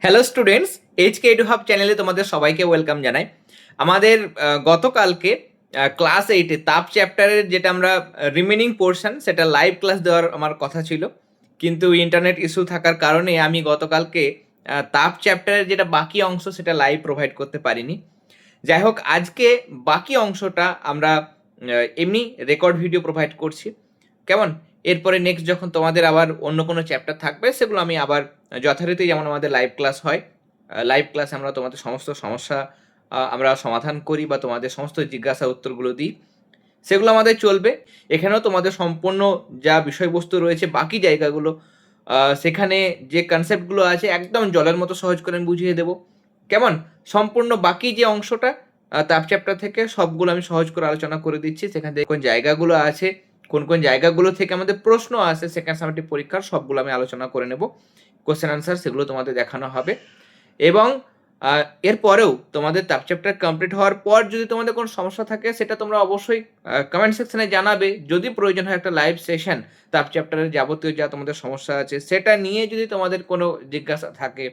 Hello students, HK edu hub চ্যানেলে তোমাদের সবাইকে ওয়েলকাম জানাই। আমাদের গতকালকে ক্লাস 8-এ তাপ চ্যাপ্টারের যেটা আমরা রিমেনিং পোর্শন সেটা লাইভ ক্লাস দেওয়ার আমার কথা ছিল, কিন্তু ইন্টারনেট ইস্যু থাকার কারণে আমি গতকালকে তাপ চ্যাপ্টারের যেটা বাকি অংশ সেটা লাইভ প্রোভাইড করতে পারিনি। যাই হোক, আজকে বাকি অংশটা আমরা এমনি রেকর্ড ভিডিও প্রোভাইড করছি। কেমন? এরপরে নেক্সট যখন তোমাদের আবার অন্য কোনো চ্যাপ্টার থাকবে সেগুলো আমি আবার যথারীতি যেমন আমাদের লাইভ ক্লাস হয়, লাইভ ক্লাসে আমরা তোমাদের সমস্ত সমস্যা আমরা সমাধান করি বা তোমাদের সমস্ত জিজ্ঞাসা উত্তরগুলো দিই, সেগুলো আমাদের চলবে। এখানেও তোমাদের সম্পূর্ণ যা বিষয়বস্তু রয়েছে বাকি জায়গাগুলো সেখানে যে কনসেপ্টগুলো আছে একদম জলের মতো সহজ করে আমি বুঝিয়ে দেবো। কেমন? সম্পূর্ণ বাকি যে অংশটা তাপ চ্যাপ্টার থেকে সবগুলো আমি সহজ করে আলোচনা করে দিচ্ছি। সেখান থেকে কোন জায়গাগুলো আছে, কোন কোন জায়গাগুলো থেকে আমাদের প্রশ্ন আসে সেকেন্ড সামেটিভ পরীক্ষার, সবগুলো আমি আলোচনা করে নেব। কোশ্চেন আনসার সেগুলো তোমাদের দেখানো হবে। এবং এরপরেও তোমাদের তাপ চ্যাপ্টার কমপ্লিট হওয়ার পর যদি তোমাদের কোনো সমস্যা থাকে সেটা তোমরা অবশ্যই কমেন্ট সেকশনে জানাবে। যদি প্রয়োজন হয় একটা লাইভ সেশন তাপ চ্যাপ্টারের যাবতীয় যা তোমাদের সমস্যা আছে সেটা নিয়ে যদি তোমাদের কোনো জিজ্ঞাসা থাকে,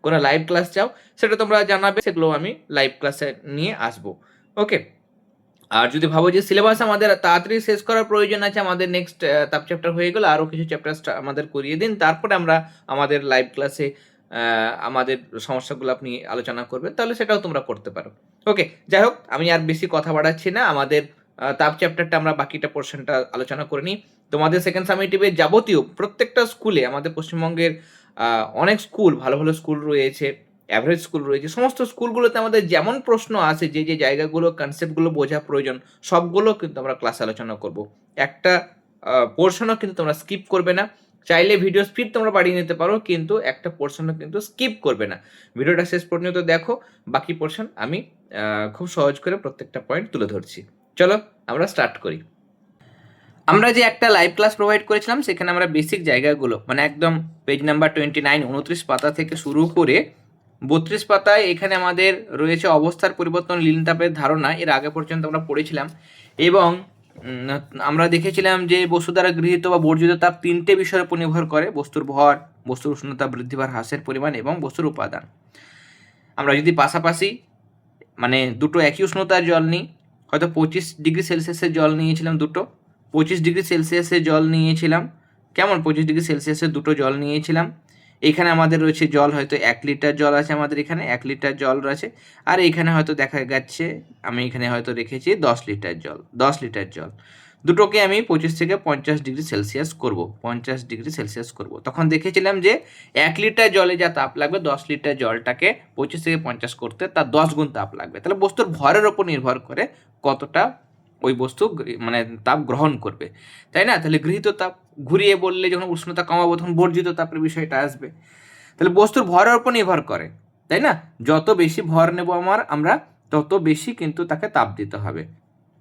কোনো লাইভ ক্লাস চাও, সেটা তোমরা জানাবে, সেগুলো আমি লাইভ ক্লাসে নিয়ে আসবো। ওকে। আর যদি ভাবো যে সিলেবাস আমাদের তাড়াতাড়ি শেষ করার প্রয়োজন আছে, আমাদের নেক্সট তাপ চ্যাপ্টার হয়ে গেল, আরও কিছু চ্যাপ্টার আমাদের করিয়ে দিন, তারপরে আমরা আমাদের লাইভ ক্লাসে আমাদের সমস্যাগুলো আপনি আলোচনা করবেন, তাহলে সেটাও তোমরা করতে পারো। ওকে, যাই হোক, আমি আর বেশি কথা বাড়াচ্ছি না। আমাদের তাপ চ্যাপ্টারটা আমরা বাকিটা পোর্শনটা আলোচনা করে নিই। তোমাদের সেকেন্ড সামেটিভে যাবতীয় প্রত্যেকটা স্কুলে, আমাদের পশ্চিমবঙ্গের অনেক স্কুল, ভালো ভালো স্কুল রয়েছে, অ্যাভারেজ স্কুল রয়েছে, সমস্ত স্কুলগুলোতে আমাদের যেমন প্রশ্ন আসে, যে যে জায়গাগুলো কনসেপ্টগুলো বোঝা প্রয়োজন সবগুলো কিন্তু আমরা ক্লাসে আলোচনা করব। একটা পোর্শনও কিন্তু তোমরা স্কিপ করবে না। চাইলে ভিডিও স্পিড তোমরা বাড়িয়ে নিতে পারো, কিন্তু একটা পোর্শনও কিন্তু স্কিপ করবে না। ভিডিওটা শেষ পর্যন্ত দেখো, বাকি পোর্শন আমি খুব সহজ করে প্রত্যেকটা পয়েন্ট তুলে ধরছি। চলো আমরা স্টার্ট করি। আমরা যে একটা লাইভ ক্লাস প্রোভাইড করেছিলাম সেখানে আমরা বেসিক জায়গাগুলো, মানে একদম পেজ নাম্বার 29 29 পাতা থেকে শুরু করে 32 পাতায় এখানে আমাদের রয়েছে অবস্থার পরিবর্তন, লীন তাপের ধারণা, এর আগে পর্যন্ত আমরা পড়েছিলাম। এবং আমরা দেখেছিলাম যে বস্তু দ্বারা গৃহীত বা বর্জিত তাপ তিনটে বিষয়ের উপর নির্ভর করে: বস্তুর ভর, বস্তুর উষ্ণতা বৃদ্ধি বা হ্রাসের পরিমাণ এবং বস্তুর উপাদান। আমরা যদি পাশাপাশি মানে দুটো একই উষ্ণতার জল নিই, হয়তো 25 ডিগ্রি সেলসিয়াসের জল নিয়েছিলাম, দুটো 25 ডিগ্রি সেলসিয়াসের জল নিয়েছিলাম, কেমন, 25 ডিগ্রি সেলসিয়াসের দুটো জল নিয়েছিলাম। এখানে আমাদের রয়েছে জল, হয়তো 1 লিটার জল আছে আমাদের এখানে, 1 লিটার জল রয়েছে। আর এখানে হয়তো দেখা যাচ্ছে আমি এখানে হয়তো রেখেছি 10 লিটার জল, 10 লিটার জল। দুটোকে আমি 25 থেকে 50 ডিগ্রি সেলসিয়াস করব, 50 ডিগ্রি সেলসিয়াস করব। তখন দেখেছিলাম যে 1 লিটার জলে যা তাপ লাগবে 10 লিটার জলটাকে 25 থেকে 50 করতে তার 10 গুণ তাপ লাগবে। তাহলে বস্তুর ভরের ওপর নির্ভর করে কতটা ওই বস্তু মানে তাপ গ্রহণ করবে, তাই না? তাহলে গৃহীত তাপ, ঘুরিয়ে বললে যখন উষ্ণতা কমাবো তখন বর্জিত তাপের বিষয়টা আসবে। তাহলে বস্তুর ভরের উপর নির্ভর করে, তাই না? যত বেশি ভর নেব আমরা তত বেশি কিন্তু তাকে তাপ দিতে হবে,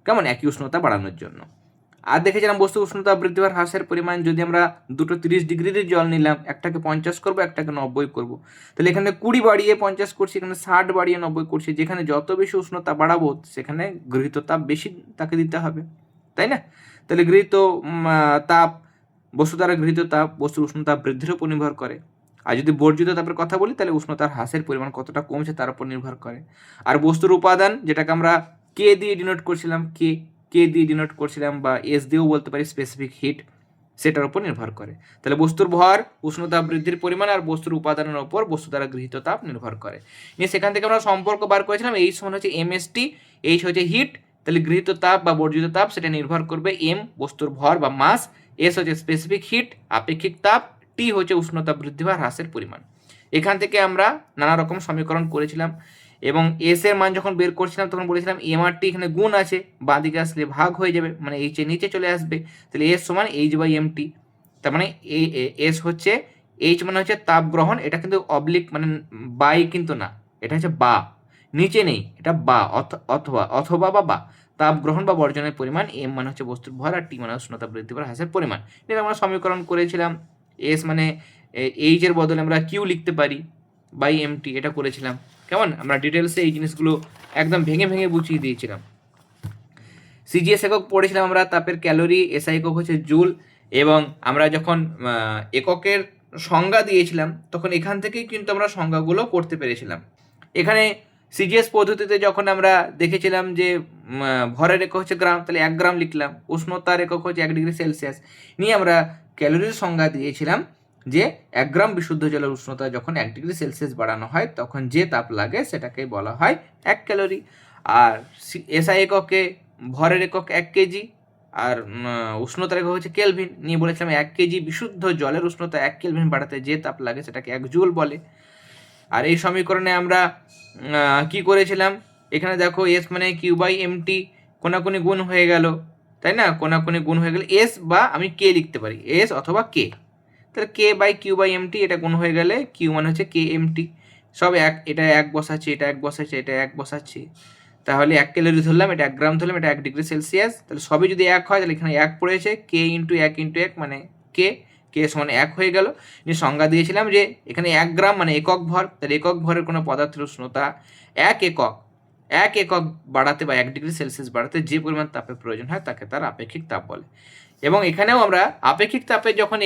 কেমন, একই উষ্ণতা বাড়ানোর জন্য। আর দেখেছিলাম বস্তু উষ্ণতা বৃদ্ধি বা হ্রাসের পরিমাণ, যদি আমরা দুটো 30 ডিগ্রির জল নিলাম, একটাকে 50 করবো, একটাকে 90 করবো, তাহলে এখানে 20 বাড়িয়ে 50 করছি, এখানে 60 বাড়িয়ে 90 করছি। যেখানে যত বেশি উষ্ণতা বাড়াবো সেখানে গৃহীত তাপ বেশি তাকে দিতে হবে, তাই না? তাহলে গৃহীত তাপ, বস্তু দ্বারা গৃহীত তাপ বস্তুর উষ্ণতা বৃদ্ধির উপর নির্ভর করে। আর যদি বর্জিত তাপের কথা বলি তাহলে উষ্ণতার হ্রাসের পরিমাণ কতটা কমছে তার উপর নির্ভর করে। আর বস্তুর উপাদান, যেটাকে আমরা কে দিয়ে ডিনোট করছিলাম, কে দিয়ে ডিনোট করছিলাম, বা এস দিয়েও বলতে পারি, স্পেসিফিক হিট, সেটার উপর নির্ভর করে। তাহলে বস্তুর ভর, উষ্ণতা বৃদ্ধির পরিমাণ আর বস্তুর উপাদানের উপর বস্তু দ্বারা গৃহীত তাপ নির্ভর করে। নিয়ে সেখান থেকে আমরা সম্পর্ক বার করেছিলাম, এইচ সমান হচ্ছে এমএসটি, এইচ হচ্ছে হিট, তাহলে গৃহীত তাপ বা বর্জিত তাপ সেটা নির্ভর করবে এম বস্তুর ভর বা মাস, এস হচ্ছে স্পেসিফিক হিট আপেক্ষিক তাপ, টি হচ্ছে উষ্ণতা বৃদ্ধি বা হ্রাসের পরিমাণ। এখান থেকে আমরা নানা রকম সমীকরণ করেছিলাম, এবং এস এর মান যখন বের করছিলাম তখন বলেছিলাম এম আর টি এখানে গুণ আছে, বাঁ দিকে আসলে ভাগ হয়ে যাবে, মানে এইচ এর নিচে চলে আসবে। তাহলে এস সমান এইচ বাই এম টি। তার মানে এস হচ্ছে, এইচ মানে হচ্ছে তাপ গ্রহণ, এটা কিন্তু অবলিক মানে বাই কিন্তু না, এটা হচ্ছে বা, নিচে নেই, এটা বা, অথবা অথবা বা তাপ গ্রহণ বা বর্জনের পরিমাণ, এম মানে হচ্ছে বস্তুর ভর, আর টি মানে উষ্ণতা বৃদ্ধি বা হ্রাসের পরিমাণ। এটা আমরা সমীকরণ করেছিলাম। এস মানে এইচ এর বদলে আমরা কিউ লিখতে পারি বাই এম টি, এটা করেছিলাম। কেমন, আমরা ডিটেলসে এই জিনিসগুলো একদম ভেঙে ভেঙে বুঝিয়ে দিয়েছিলাম। সিজিএস একক পড়েছিলাম আমরা তাপের ক্যালোরি, এসআই একক হচ্ছে জুল। এবং আমরা যখন এককের সংজ্ঞা দিয়েছিলাম তখন এখান থেকেই কিন্তু আমরা সংজ্ঞাগুলো করতে পেরেছিলাম। এখানে সিজিএস পদ্ধতিতে যখন আমরা দেখেছিলাম যে ভরের একক হচ্ছে গ্রাম, তাহলে 1 গ্রাম লিখলাম, উষ্ণতার একক হচ্ছে 1 ডিগ্রি সেলসিয়াস, নিয়ে আমরা ক্যালোরির সংজ্ঞা দিয়েছিলাম যে 1 গ্রাম বিশুদ্ধ জলের উষ্ণতা যখন 1 ডিগ্রি সেলসিয়াস বাড়ানো হয় তখন যে তাপ লাগে সেটাকে বলা হয় 1 ক্যালোরি। আর এসআই এককে ভরের একক 1 কেজি, আর উষ্ণতার একক হচ্ছে কেলভিন, নিয়ে বলেছিলাম 1 কেজি বিশুদ্ধ জলের উষ্ণতা 1 কেলভিন বাড়াতে যে তাপ লাগে সেটাকে 1 জুল বলে। আর এই সমীকরণে আমরা কি করেছিলাম, এখানে দেখো এস মানে কিউ বাই এমটি কোনাকুনি গুণ হয়ে গেল, তাই না? কোনাকুনি গুণ হয়ে গেলে এস বা আমি কে লিখতে পারি, এস অথবা কে। তাহলে কে বাই কিউ বাই এমটি, এটা গুণ হয়ে গেলে কিউ মানে হচ্ছে কে এমটি, সব এক, এটা 1 বসাচ্ছি, এটা 1 বসাচ্ছি, এটা 1 বসাচ্ছি। তাহলে 1 ক্যালোরি ধরলাম, এটা 1 গ্রাম ধরলাম, এটা 1 ডিগ্রি সেলসিয়াস, তাহলে সবই যদি 1 হয় তাহলে এখানে 1 পড়েছে, কে ইন্টু 1 ইন্টু 1 মানে কে, কে সমান 1 হয়ে গেল। যে সংজ্ঞা দিয়েছিলাম যে এখানে 1 গ্রাম মানে একক ভর, তাহলে একক ভরের কোনো পদার্থের উষ্ণতা 1 একক বাড়াতে বা 1 ডিগ্রি সেলসিয়াস বাড়াতে যে পরিমাণ তাপের প্রয়োজন হয় তাকে তার আপেক্ষিক তাপ বলে। এবং এখানেও আমরা আপেক্ষিক তাপের যখন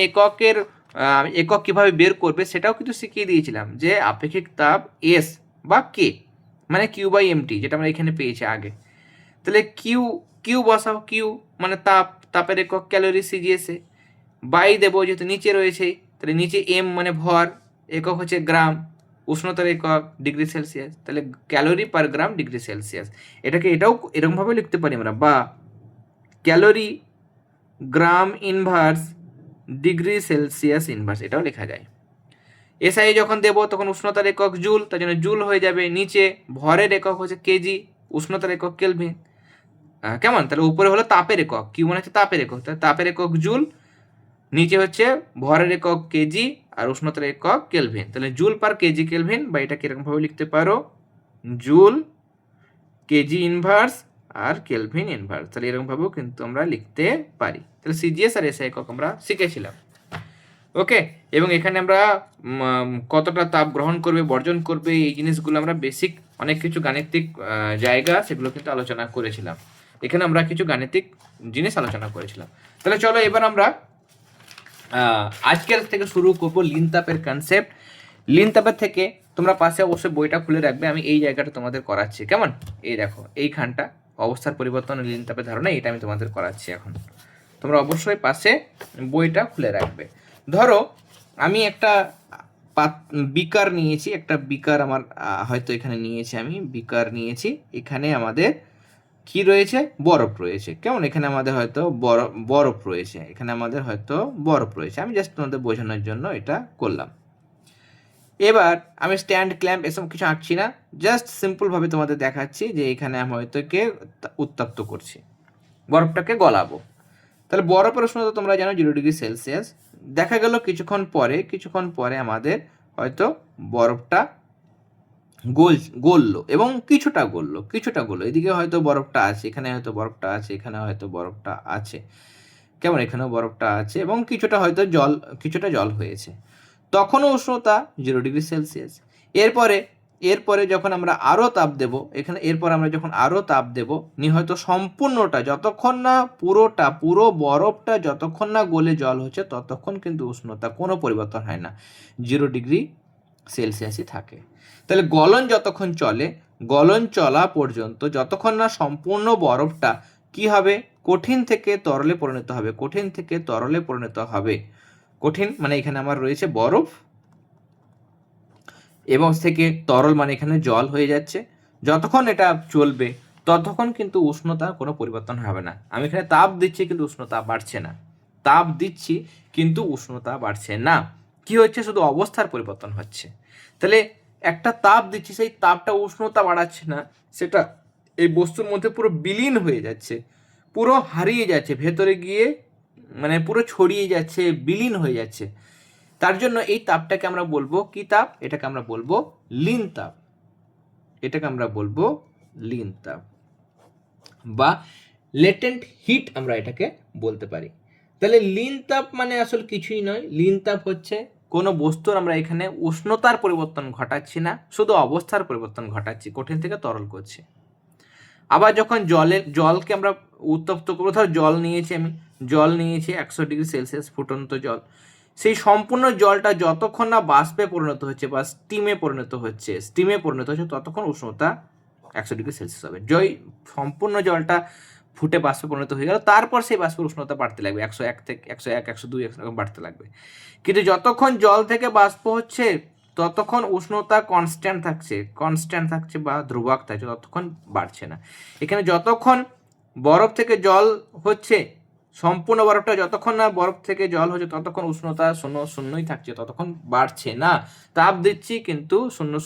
একক কিভাবে বের করবে সেটাও কিন্তু শিখিয়ে দিয়েছিলাম, যে আপেক্ষিক তাপ এস বা কে মানে কিউ বাই এমটি, যেটা আমরা এখানে পেয়েছি আগে। তাহলে কিউ কিউ বসাও, কিউ মানে তাপের একক ক্যালোরি সিজিএসে, বাই দেবো যেহেতু নিচে রয়েছে, তাহলে নিচে এম মানে ভর, একক হচ্ছে গ্রাম, উষ্ণতার একক ডিগ্রি সেলসিয়াস, তাহলে ক্যালোরি পার গ্রাম ডিগ্রি সেলসিয়াস। এটাও এরকমভাবে লিখতে পারি আমরা, বা ক্যালোরি গ্রাম ইনভার্স ডিগ্রি সেলসিয়াস ইনভার্স, এটাও লেখা যায়। এসআই যখন দেবো তখন উষ্ণতার একক জুল, তার জন্য জুল হয়ে যাবে, নিচে ভরের একক হচ্ছে কেজি, উষ্ণতার একক কেলভিন। কেমন? তাহলে উপরে হলো তাপের একক, কিউ মানে হচ্ছে তাপের একক, তাহলে তাপের একক জুল, নিচে হচ্ছে ভরের একক কেজি আর উষ্ণতার একক কেলভিন, তাহলে জুল পার কেজি কেলভিন, বা এটা কিরকমভাবে লিখতে পারো, জুল কেজি ইনভার্স আর কেলভিন ইনভার্স, তাহলে এরকমভাবেও কিন্তু আমরা লিখতে পারি। তাহলে সিজিএস আর এসআই একক আমরা শিখেছিলাম। ওকে, এবং এখানে আমরা কতটা তাপ গ্রহণ করবে বর্জন করবে এই জিনিসগুলো আমরা বেসিক অনেক কিছু গাণিতিক জায়গা সেগুলো কিন্তু আলোচনা করেছিলাম। এখানে আমরা কিছু গাণিতিক জিনিস আলোচনা করেছিলাম। তাহলে চলো এবার আমরা আজকের থেকে শুরু করব লিন তাপের কনসেপ্ট। লিন তাপের থেকে তোমরা পাশে অবশ্যই বইটা খুলে রাখবে, আমি এই জায়গাটা তোমাদের করাচ্ছি। কেমন? এই দেখো এইখানটা অবস্থার পরিবর্তন লিন তাপের ধারণা, এটা আমি তোমাদের করাচ্ছি এখন। তোমরা অবশ্যই পাশে বইটা খুলে রাখবে। ধরো আমি একটা বিকার নিয়েছি, একটা বিকার আমার হয়তো এখানে নিয়েছি, আমি বিকার নিয়েছি, এখানে আমাদের কি রয়েছে, বরফ রয়েছে। কেমন? এখানে আমাদের হয়তো বরফ রয়েছে, এখানে আমাদের হয়তো বরফ রয়েছে, আমি জাস্ট তোমাদের বোঝানোর জন্য এটা করলাম। এবার আমি স্ট্যান্ড ক্ল্যাম্প এসব কিছু আঁকছি না, জাস্ট সিম্পলভাবে তোমাদের দেখাচ্ছি যে এখানে আমি হয়তো উত্তপ্ত করছি, বরফটাকে গলাবো। তাহলে বরফের উষ্ণতা তোমরা জানো 0 ডিগ্রি সেলসিয়াস। দেখা গেল কিছুক্ষণ পরে আমাদের হয়তো বরফটা গললো এবং কিছুটা গললো, এদিকে হয়তো বরফটা আছে, এখানে হয়তো বরফটা আছে, এখানে হয়তো বরফটা আছে, কেমন? এখানেও বরফটা আছে এবং কিছুটা জল হয়েছে, তখনও উষ্ণতা 0 ডিগ্রি সেলসিয়াস। এরপরে যখন আমরা আরও তাপ দেব, যখন আরও তাপ দেব হয়তো সম্পূর্ণটা যতক্ষণ না পুরো বরফটা যতক্ষণ না গলে জল হচ্ছে ততক্ষণ কিন্তু উষ্ণতা কোনো পরিবর্তন হয় না, 0 ডিগ্রি সেলসিয়াসই থাকে। তাহলে গলন চলা পর্যন্ত যতক্ষণ না সম্পূর্ণ বরফটা কি হবে, কঠিন থেকে তরলে পরিণত হবে। কঠিন মানে এখানে আমার রয়েছে বরফ, এবং থেকে তরল মানে এখানে জল হয়ে যাচ্ছে। যতক্ষণ এটা চলবে ততক্ষণ কিন্তু উষ্ণতা কোনো পরিবর্তন হবে না। আমি এখানে তাপ দিচ্ছি কিন্তু উষ্ণতা বাড়ছে না, কি হচ্ছে, শুধু অবস্থার পরিবর্তন হচ্ছে। তাহলে একটা তাপ দিচ্ছি, সেই তাপটা উষ্ণতা বাড়াচ্ছে না, সেটা এই বস্তুর মধ্যে পুরো বিলীন হয়ে যাচ্ছে, পুরো হারিয়ে যাচ্ছে, ভেতরে গিয়ে মানে পুরো ছড়িয়ে যাচ্ছে, বিলীন হয়ে যাচ্ছে। তার জন্য এই তাপটাকে আমরা বলবো কি তাপ? এটাকে আমরা বলবো লিন তাপ, বা লেটেন্ট হিট আমরা এটাকে বলতে পারি। তাহলে লিন তাপ মানে আসলে কিছুই নয়, লিন তাপ হচ্ছে কোনো বস্তুর আমরা এখানে উষ্ণতার পরিবর্তন ঘটাচ্ছি না, শুধু অবস্থার পরিবর্তন ঘটাচ্ছি, কঠিন থেকে তরল করছি। আবার যখন জলকে আমরা উত্তপ্ত করবো, ধর জল নিয়েছি 100 ডিগ্রি সেলসিয়াস ফুটন্ত জল, সেই সম্পূর্ণ জলটা যতক্ষণ না বাষ্পে পরিণত হচ্ছে বা স্টিমে পরিণত হচ্ছে ততক্ষণ উষ্ণতা 100°C হবে। সম্পূর্ণ জলটা ফুটে বাষ্পে পরিণত হয়ে গেল, তারপর সেই বাষ্পের উষ্ণতা বাড়তে লাগবে, 101 থেকে 101, 102 এরকম বাড়তে লাগবে। কিন্তু যতক্ষণ জল থেকে বাষ্প হচ্ছে ততক্ষণ উষ্ণতা কনস্ট্যান্ট থাকছে বা ধ্রুবক থাকছে, ততক্ষণ বাড়ছে না। এখানে যতক্ষণ বরফ থেকে জল হচ্ছে, সম্পূর্ণ বরফটা যতক্ষণ না বরফ থেকে জল হচ্ছে ততক্ষণ উষ্ণতা শূন্যই থাকছে, ততক্ষণ বাড়ছে না। তাপ দিচ্ছি কিন্তু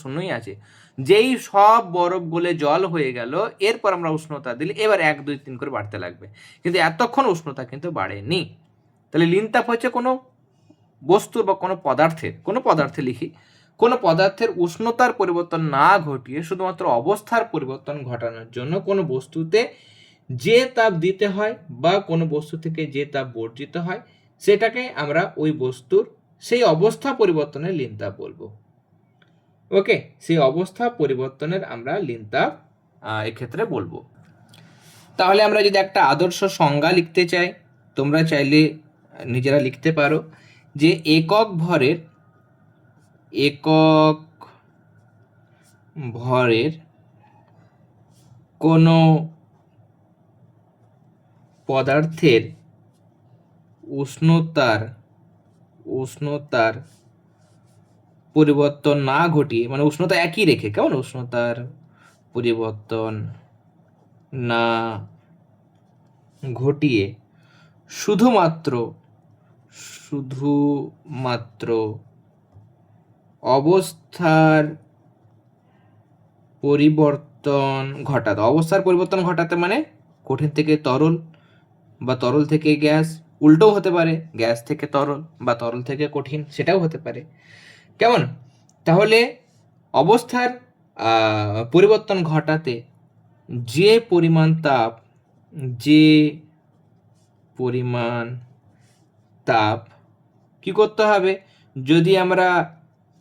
শূন্যই আছে। যেই সব বরফ গলে জল হয়ে গেল, এরপর আমরা উষ্ণতা দিলে এবার 1, 2, 3 করে বাড়তে লাগবে, কিন্তু এতক্ষণ উষ্ণতা কিন্তু বাড়েনি। তাহলে লিনতাপ হচ্ছে কোনো বস্তুর বা কোনো পদার্থে লিখি, কোনো পদার্থের উষ্ণতার পরিবর্তন না ঘটিয়ে শুধুমাত্র অবস্থার পরিবর্তন ঘটানোর জন্য কোনো বস্তুতে যে তাপ দিতে হয় বা কোনো বস্তু থেকে যে তাপ বর্জিত হয়, সেটাকে আমরা ওই বস্তুর সেই অবস্থা পরিবর্তনের লিনতাপ বলবো। ওকে, সেই অবস্থা পরিবর্তনের আমরা লিনতাপ এক্ষেত্রে বলবো। তাহলে আমরা যদি একটা আদর্শ সংজ্ঞা লিখতে চাই, তোমরা চাইলে নিজেরা লিখতে পারো যে একক ভরের কোনো পদার্থের উষ্ণতার পরিবর্তন না ঘটিয়ে, মানে উষ্ণতা একই রেখে, কেমন, উষ্ণতার পরিবর্তন না ঘটিয়ে শুধুমাত্র অবস্থার পরিবর্তন ঘটাতে মানে কঠিন থেকে তরল বা তরল থেকে গ্যাস, উল্টোও হতে পারে, গ্যাস থেকে তরল বা তরল থেকে কঠিন, সেটাও হতে পারে, কেমন। তাহলে অবস্থার পরিবর্তন ঘটাতে যে পরিমাণ তাপ কি করতে হবে, যদি আমরা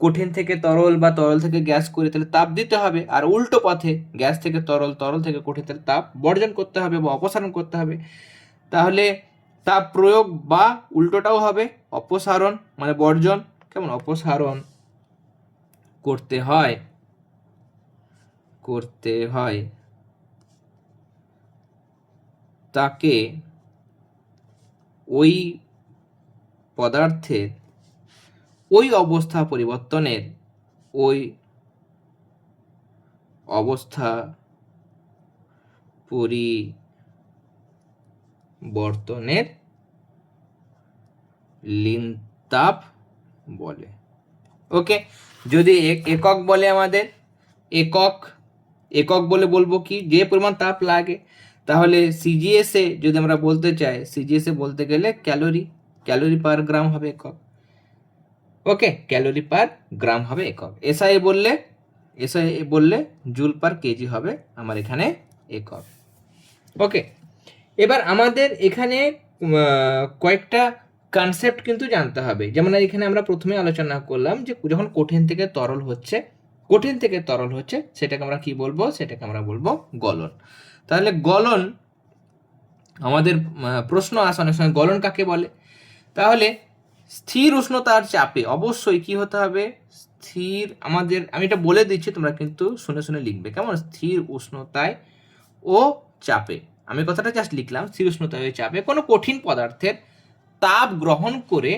কঠিন থেকে তরল বা তরল থেকে গ্যাস করি তাহলে তাপ দিতে হবে, আর উল্টো পথে গ্যাস থেকে তরল, তরল থেকে কঠিন, তাহলে তাপ বর্জন করতে হবে বা অপসারণ করতে হবে। তাহলে তাপ প্রয়োগ বা উল্টোটাও হবে অপসারণ, মানে বর্জন, কেমন, অপসারণ করতে হয় তাকে ওই পদার্থের ওই অবস্থা পরিবর্তনের লিনতাপ বলে। ওকে, যদি একক বলে আমাদের, একক বলে বলবো কি, যে পরিমাণ তাপ লাগে। তাহলে সিজিএসএ যদি আমরা বলতে চাই, সিজিএসএ বলতে গেলে ক্যালোরি পার গ্রাম হবে একক। ওকে, ক্যালোরি পার গ্রাম হবে একক। এসআই বললে জুল পার কেজি হবে আমার এখানে একক। ওকে, এবার আমাদের এখানে কয়েকটা কনসেপ্ট কিন্তু জানতে হবে। যেমন এখানে আমরা প্রথমে আলোচনা করলাম যে যখন কঠিন থেকে তরল হচ্ছে সেটাকে আমরা কি বলবো, সেটাকে আমরা বলবো গলন। তাহলে গলন, আমাদের প্রশ্ন আসে অনেক সময়, গলন কাকে বলে। তাহলে স্থির উষ্ণতার চাপে অবশ্যই কি হতে হবে, আমি এটা বলে দিচ্ছি, তোমরা কিন্তু শুনে লিখবে, কেমন, স্থির উষ্ণতায় ও চাপে, আমি কথাটা জাস্ট লিখলাম, স্থির উষ্ণতায় ও চাপে কোনো কঠিন পদার্থের তাপ গ্রহণ করে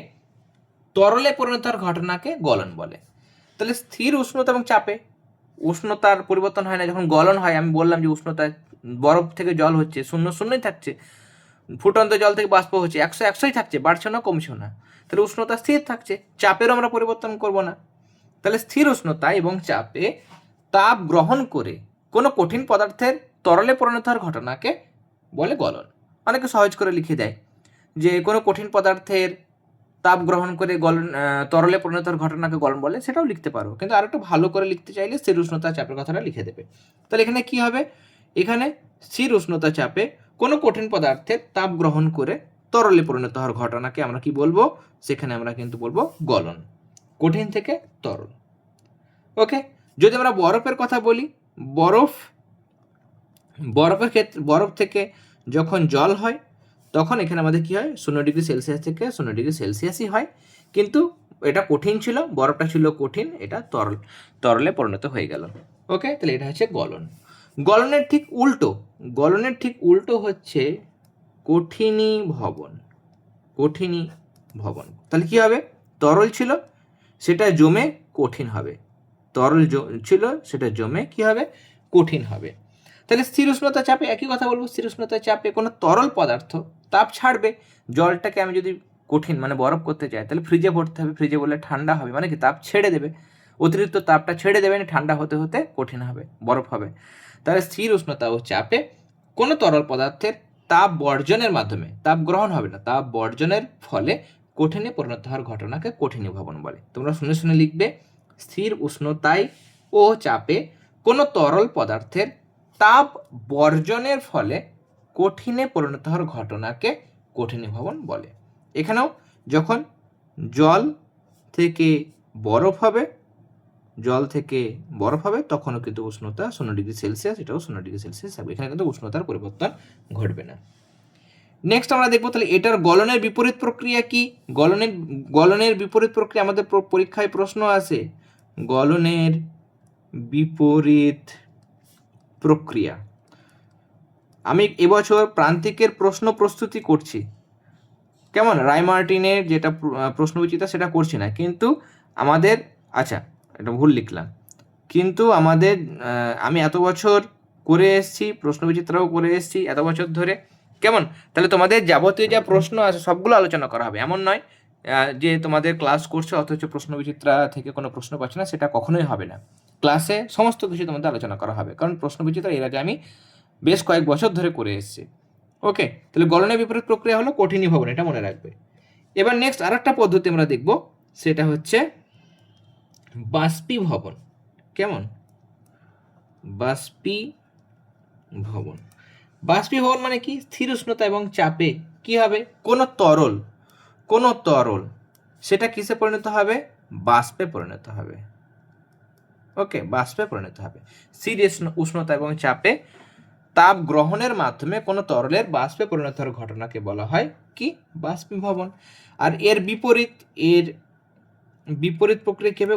তরলে পরিণত হওয়ার ঘটনাকে গলন বলে। তাহলে স্থির উষ্ণতা এবং চাপে উষ্ণতার পরিবর্তন হয় না, যখন গলন হয়, আমি বললাম যে উষ্ণতায় বরফ থেকে জল হচ্ছে শূন্যই থাকছে, ফুটন্ত জল থেকে বাষ্প হচ্ছে 100 থাকছে, বাড়ছে না কমছে না, তাহলে উষ্ণতা স্থির থাকছে, চাপেরও আমরা পরিবর্তন করব না। তাহলে স্থির উষ্ণতা এবং চাপে তাপ গ্রহণ করে কোনো কঠিন পদার্থের তরলে পরিণত হওয়ার ঘটনাকে বলে গলন। অনেকে সহজ করে লিখে দেয় যে কোনো কঠিন পদার্থের তাপ গ্রহণ করে তরলে পরিণত হওয়ার ঘটনাকে গলন বলে, সেটাও লিখতে পারো, কিন্তু আর একটু ভালো করে লিখতে চাইলে স্থির উষ্ণতা চাপের কথাটা লিখে দেবে। তাহলে এখানে কি হবে, এখানে স্থির উষ্ণতা চাপে কোনো কঠিন পদার্থের তাপ গ্রহণ করে তরলে পরিণত হওয়ার ঘটনাকে আমরা কি বলবো, সেখানে আমরা কিন্তু বলবো গলন, কঠিন থেকে তরল। ওকে, যদি আমরা বরফের কথা বলি, বরফের ক্ষেত্রে, বরফ থেকে যখন জল হয় তখন এখানে আমাদের কি হয়, 0°C থেকে 0°C হয়, কিন্তু এটা কঠিন ছিল, বরফটা ছিল কঠিন, এটা তরলে পরিণত হয়ে গেল। ওকে, তাহলে এটা হচ্ছে গলন। গলনের ঠিক উল্টো, গলনের ঠিক উল্টো হচ্ছে কঠিনীভবন। কঠিনীভবন তাহলে কি হবে? তরল ছিল সেটা জমে কঠিন হবে, তরল ছিল সেটা জমে কি হবে? কঠিন হবে। তাহলে স্থির উষ্ণতা চাপে একই কথা বলবো। স্থির উষ্ণতা চাপে কোনো তরল পদার্থ তাপ ছাড়বে। জলটাকে আমি যদি কঠিন মানে বরফ করতে চাই তাহলে ফ্রিজে ভরতে হবে, ফ্রিজে বললে ঠান্ডা হবে, মানে কি তাপ ছেড়ে দেবে, অতিরিক্ত তাপটা ছেড়ে দেবে, ঠান্ডা হতে হতে কঠিন হবে, বরফ হবে। তাহলে স্থির উষ্ণতা ও চাপে কোনো তরল পদার্থের তাপ বর্জনের মাধ্যমে, তাপ গ্রহণ হবে না, তাপ বর্জনের ফলে কঠিনে পরিণত হওয়ার ঘটনাকে কঠিনীভবন বলে। তোমরা শুনে শুনে লিখবে, স্থির উষ্ণতায় ও চাপে কোনো তরল পদার্থের তাপ বর্জনের ফলে কঠিনে পরিণত হওয়ার ঘটনাকে কঠিনীভবন বলে। এখানেও যখন জল থেকে বরফ হবে, জল থেকে বরফ হবে তখনও কিন্তু উষ্ণতা 0°C, এটাও 0°C হবে। এখানে কিন্তু উষ্ণতার পরিবর্তন ঘটবে না। নেক্সট আমরা দেখবো তাহলে এটার গলনের বিপরীত প্রক্রিয়া কি? গলনের বিপরীত প্রক্রিয়া আমাদের পরীক্ষায় প্রশ্ন আসে। গলনের বিপরীত প্রক্রিয়া আমি এবছর প্রান্তিকের প্রশ্ন প্রস্তুতি করছি, কেমন? রায়মার্টিনের যেটা প্রশ্নবিচিতা সেটা করছি না, কিন্তু আমাদের, আচ্ছা এটা ভুল লিখলাম, কিন্তু আমাদের আমি এত বছর করে এসেছি, প্রশ্নবিচিত্রাও করে এসেছি এত বছর ধরে, কেমন? তাহলে তোমাদের যাবতীয় যা প্রশ্ন আছে সবগুলো আলোচনা করা হবে। এমন নয় যে তোমাদের ক্লাস করছে অথচ প্রশ্নবিচিত্রা থেকে কোনো প্রশ্ন পাচ্ছে না, সেটা কখনোই হবে না। ক্লাসে সমস্ত কিছু তোমাদের আলোচনা করা হবে, কারণ প্রশ্নবিচিত্রা এর আগে আমি বেশ কয়েক বছর ধরে করে এসেছি। ওকে, তাহলে গলনের বিপরীত প্রক্রিয়া হলো কঠিনীভবন, এটা মনে রাখবে। এবার নেক্সট আর একটা পদ্ধতি আমরা দেখব, সেটা হচ্ছে বাষ্পীভবন। কেমন? বাষ্পীভবন। বাষ্পীভবন মানে কি? স্থির উষ্ণতা এবং চাপে কি হবে? কোনো তরল সেটা কিসে পরিণত হবে? বাষ্পে পরিণত হবে। ওকে, বাষ্পে পরিণত হবে। স্থির উষ্ণতা এবং চাপে তাপ গ্রহণের মাধ্যমে কোনো তরলের বাষ্পে পরিণত হওয়ার ঘটনাকে বলা হয় কি? বাষ্পীভবন। আর এর বিপরীত প্রক্রিয়া কি হবে?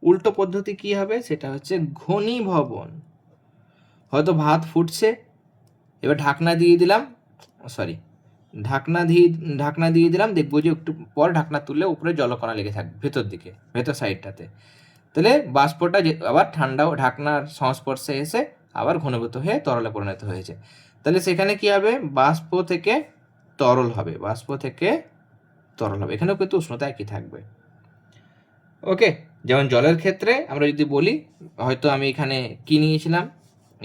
উল্টো পদ্ধতি কি হবে? সেটা হচ্ছে ঘনীভবন। হয়তো ভাত ফুটছে, এবার ঢাকনা দিয়ে দিলাম, দেখবো যে একটু পর ঢাকনা তুললে উপরে জলকণা লেগে থাকবে ভেতর সাইডটাতে। তাহলে বাষ্পটা আবার ঢাকনার সংস্পর্শে এসে আবার ঘনীভূত হয়ে তরলে পরিণত হয়েছে। তাহলে সেখানে কি হবে? বাষ্প থেকে তরল হবে। এখানেও কিন্তু উষ্ণতা একই থাকবে। ওকে, যেমন জলের ক্ষেত্রে আমরা যদি বলি, হয়তো আমি এখানে কি নিয়েছিলাম,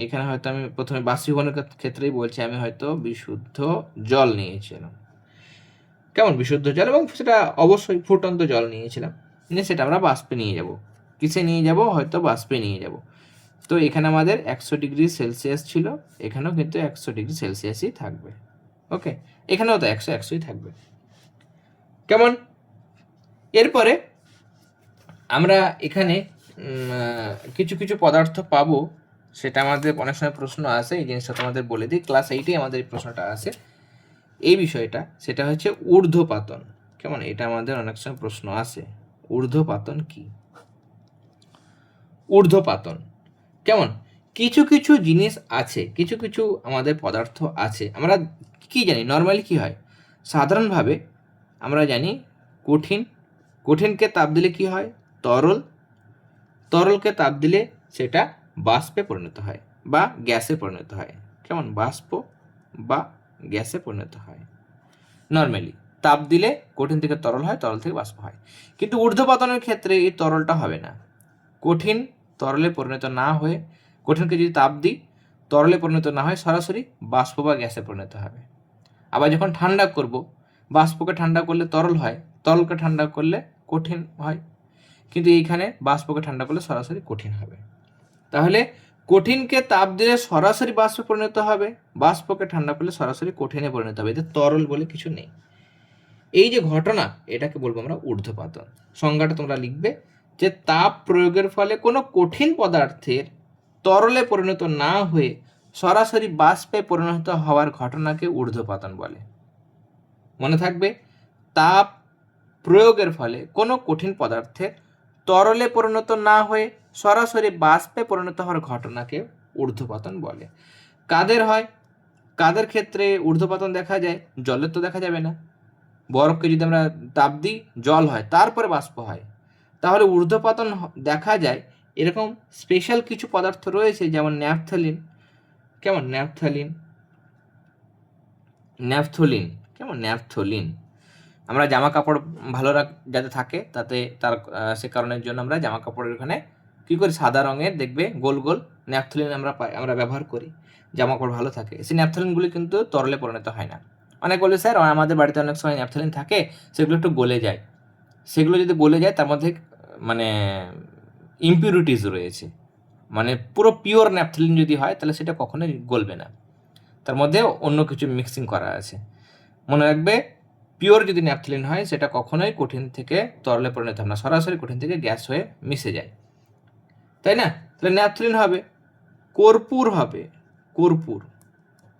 এখানে হয়তো আমি প্রথমে বাষ্পীভবনের ক্ষেত্রেই বলছি, আমি হয়তো বিশুদ্ধ জল নিয়েছিলাম, কেমন? বিশুদ্ধ জল, এবং সেটা অবশ্যই ফুটন্ত জল নিয়েছিলাম, নিয়ে সেটা আমরা বাষ্পে নিয়ে যাব। কিসে নিয়ে যাব? হয়তো বাষ্পে নিয়ে যাব। তো এখানে আমাদের 100°C ছিল, এখানেও কিন্তু 100°C থাকবে। ওকে, এখানেও তো 100 থাকবে, কেমন? এরপরে আমরা এখানে কিছু কিছু পদার্থ পাবো, সেটা আমাদের অনেক সময় প্রশ্ন আসে। এই জিনিসটা তোমাদের বলে দিই, ক্লাস 8-এ আমাদের এই প্রশ্নটা আসে, এই বিষয়টা, সেটা হচ্ছে ঊর্ধ্বপাতন। কেমন? এটা আমাদের অনেক সময় প্রশ্ন আসে। ঊর্ধ্বপাতন কি? ঊর্ধ্বপাতন কেমন? কিছু কিছু জিনিস আছে, কিছু কিছু আমাদের পদার্থ আছে, আমরা কি জানি নর্মালি কি হয়? সাধারণভাবে আমরা জানি কঠিনকে তাপ দিলে কি হয়? তরলকে তাপ দিলে সেটা বাষ্পে পরিণত হয় বা গ্যাসে পরিণত হয়। কেমন? বাষ্প বা গ্যাসে পরিণত হয়। নর্মালি তাপ দিলে কঠিন থেকে তরল হয়, তরল থেকে বাষ্প হয়। কিন্তু ঊর্ধ্বপাতনের ক্ষেত্রে এই তরলটা হবে না। কঠিন তরলে পরিণত না হয়ে, কঠিনকে যদি তাপ দিই তরলে পরিণত না হয়, সরাসরি বাষ্প বা গ্যাসে পরিণত হবে। আবার যখন ঠান্ডা করব, বাষ্পকে ঠান্ডা করলে তরল হয়, তরলকে ঠান্ডা করলে কঠিন হয়, কিন্তু এইখানে বাষ্পকে ঠান্ডা করলে সরাসরি কঠিন হবে। তাহলে কঠিনকে তাপ দিলে সরাসরি বাষ্পে পরিণত হবে, বাষ্পকে ঠান্ডা করলে সরাসরি কঠিনে পরিণত হবে, এতে তরল বলে কিছু নেই। এই যে ঘটনা, এটাকে বলবো আমরা ঊর্ধ্বপাতন। সংজ্ঞাটা তোমরা লিখবে যে তাপ প্রয়োগের ফলে কোনো কঠিন পদার্থের তরলে পরিণত না হয়ে সরাসরি বাষ্পে পরিণত হওয়ার ঘটনাকে ঊর্ধ্বপাতন বলে। মনে থাকবে, তাপ প্রয়োগের ফলে কোনো কঠিন পদার্থের তরলে পরিণত না হয়ে সরাসরি বাষ্পে পরিণত হওয়ার ঘটনাকে ঊর্ধ্বপতন বলে। কাদের হয়? কাদের ক্ষেত্রে ঊর্ধ্বপতন দেখা যায়? জলের তো দেখা যাবে না। বরফকে যদি আমরা তাপ দিই, জল হয়, তারপরে বাষ্প হয়। তাহলে ঊর্ধ্বপতন দেখা যায় এরকম স্পেশাল কিছু পদার্থ রয়েছে, যেমন ন্যাপথলিন, কেমন ন্যাপথলিন, ন্যাপথলিন, কেমন ন্যাপথলিন। আমরা জামা কাপড় ভালো যাতে থাকে তাতে তার সে কারণের জন্য আমরা জামা কাপড়ের ওখানে কী করি, সাদা রঙের দেখবে গোল গোল ন্যাপথলিন আমরা ব্যবহার করি, জামা কাপড় ভালো থাকে। সেই ন্যাপথলিনগুলি কিন্তু তরলে পরিণত হয় না। অনেক বলে স্যার আমাদের বাড়িতে অনেক সময় ন্যাপথলিন থাকে, সেগুলো একটু গলে যায়। সেগুলো যদি গলে যায় তার মধ্যে মানে ইম্পিউরিটিস রয়েছে, মানে পুরো পিওর ন্যাপথলিন যদি হয় তাহলে সেটা কখনোই গলবে না, তার মধ্যে অন্য কিছু মিক্সিং করা আছে। মনে রাখবে, পিওর যদি ন্যাপথলিন হয় সেটা কখনোই কঠিন থেকে তরলে পরিণত হয় না, সরাসরি কঠিন থেকে গ্যাস হয়ে মিশে যায়, তাই না? তাহলে ন্যাপথলিন হবে। কর্পূর হবে, কর্পূর,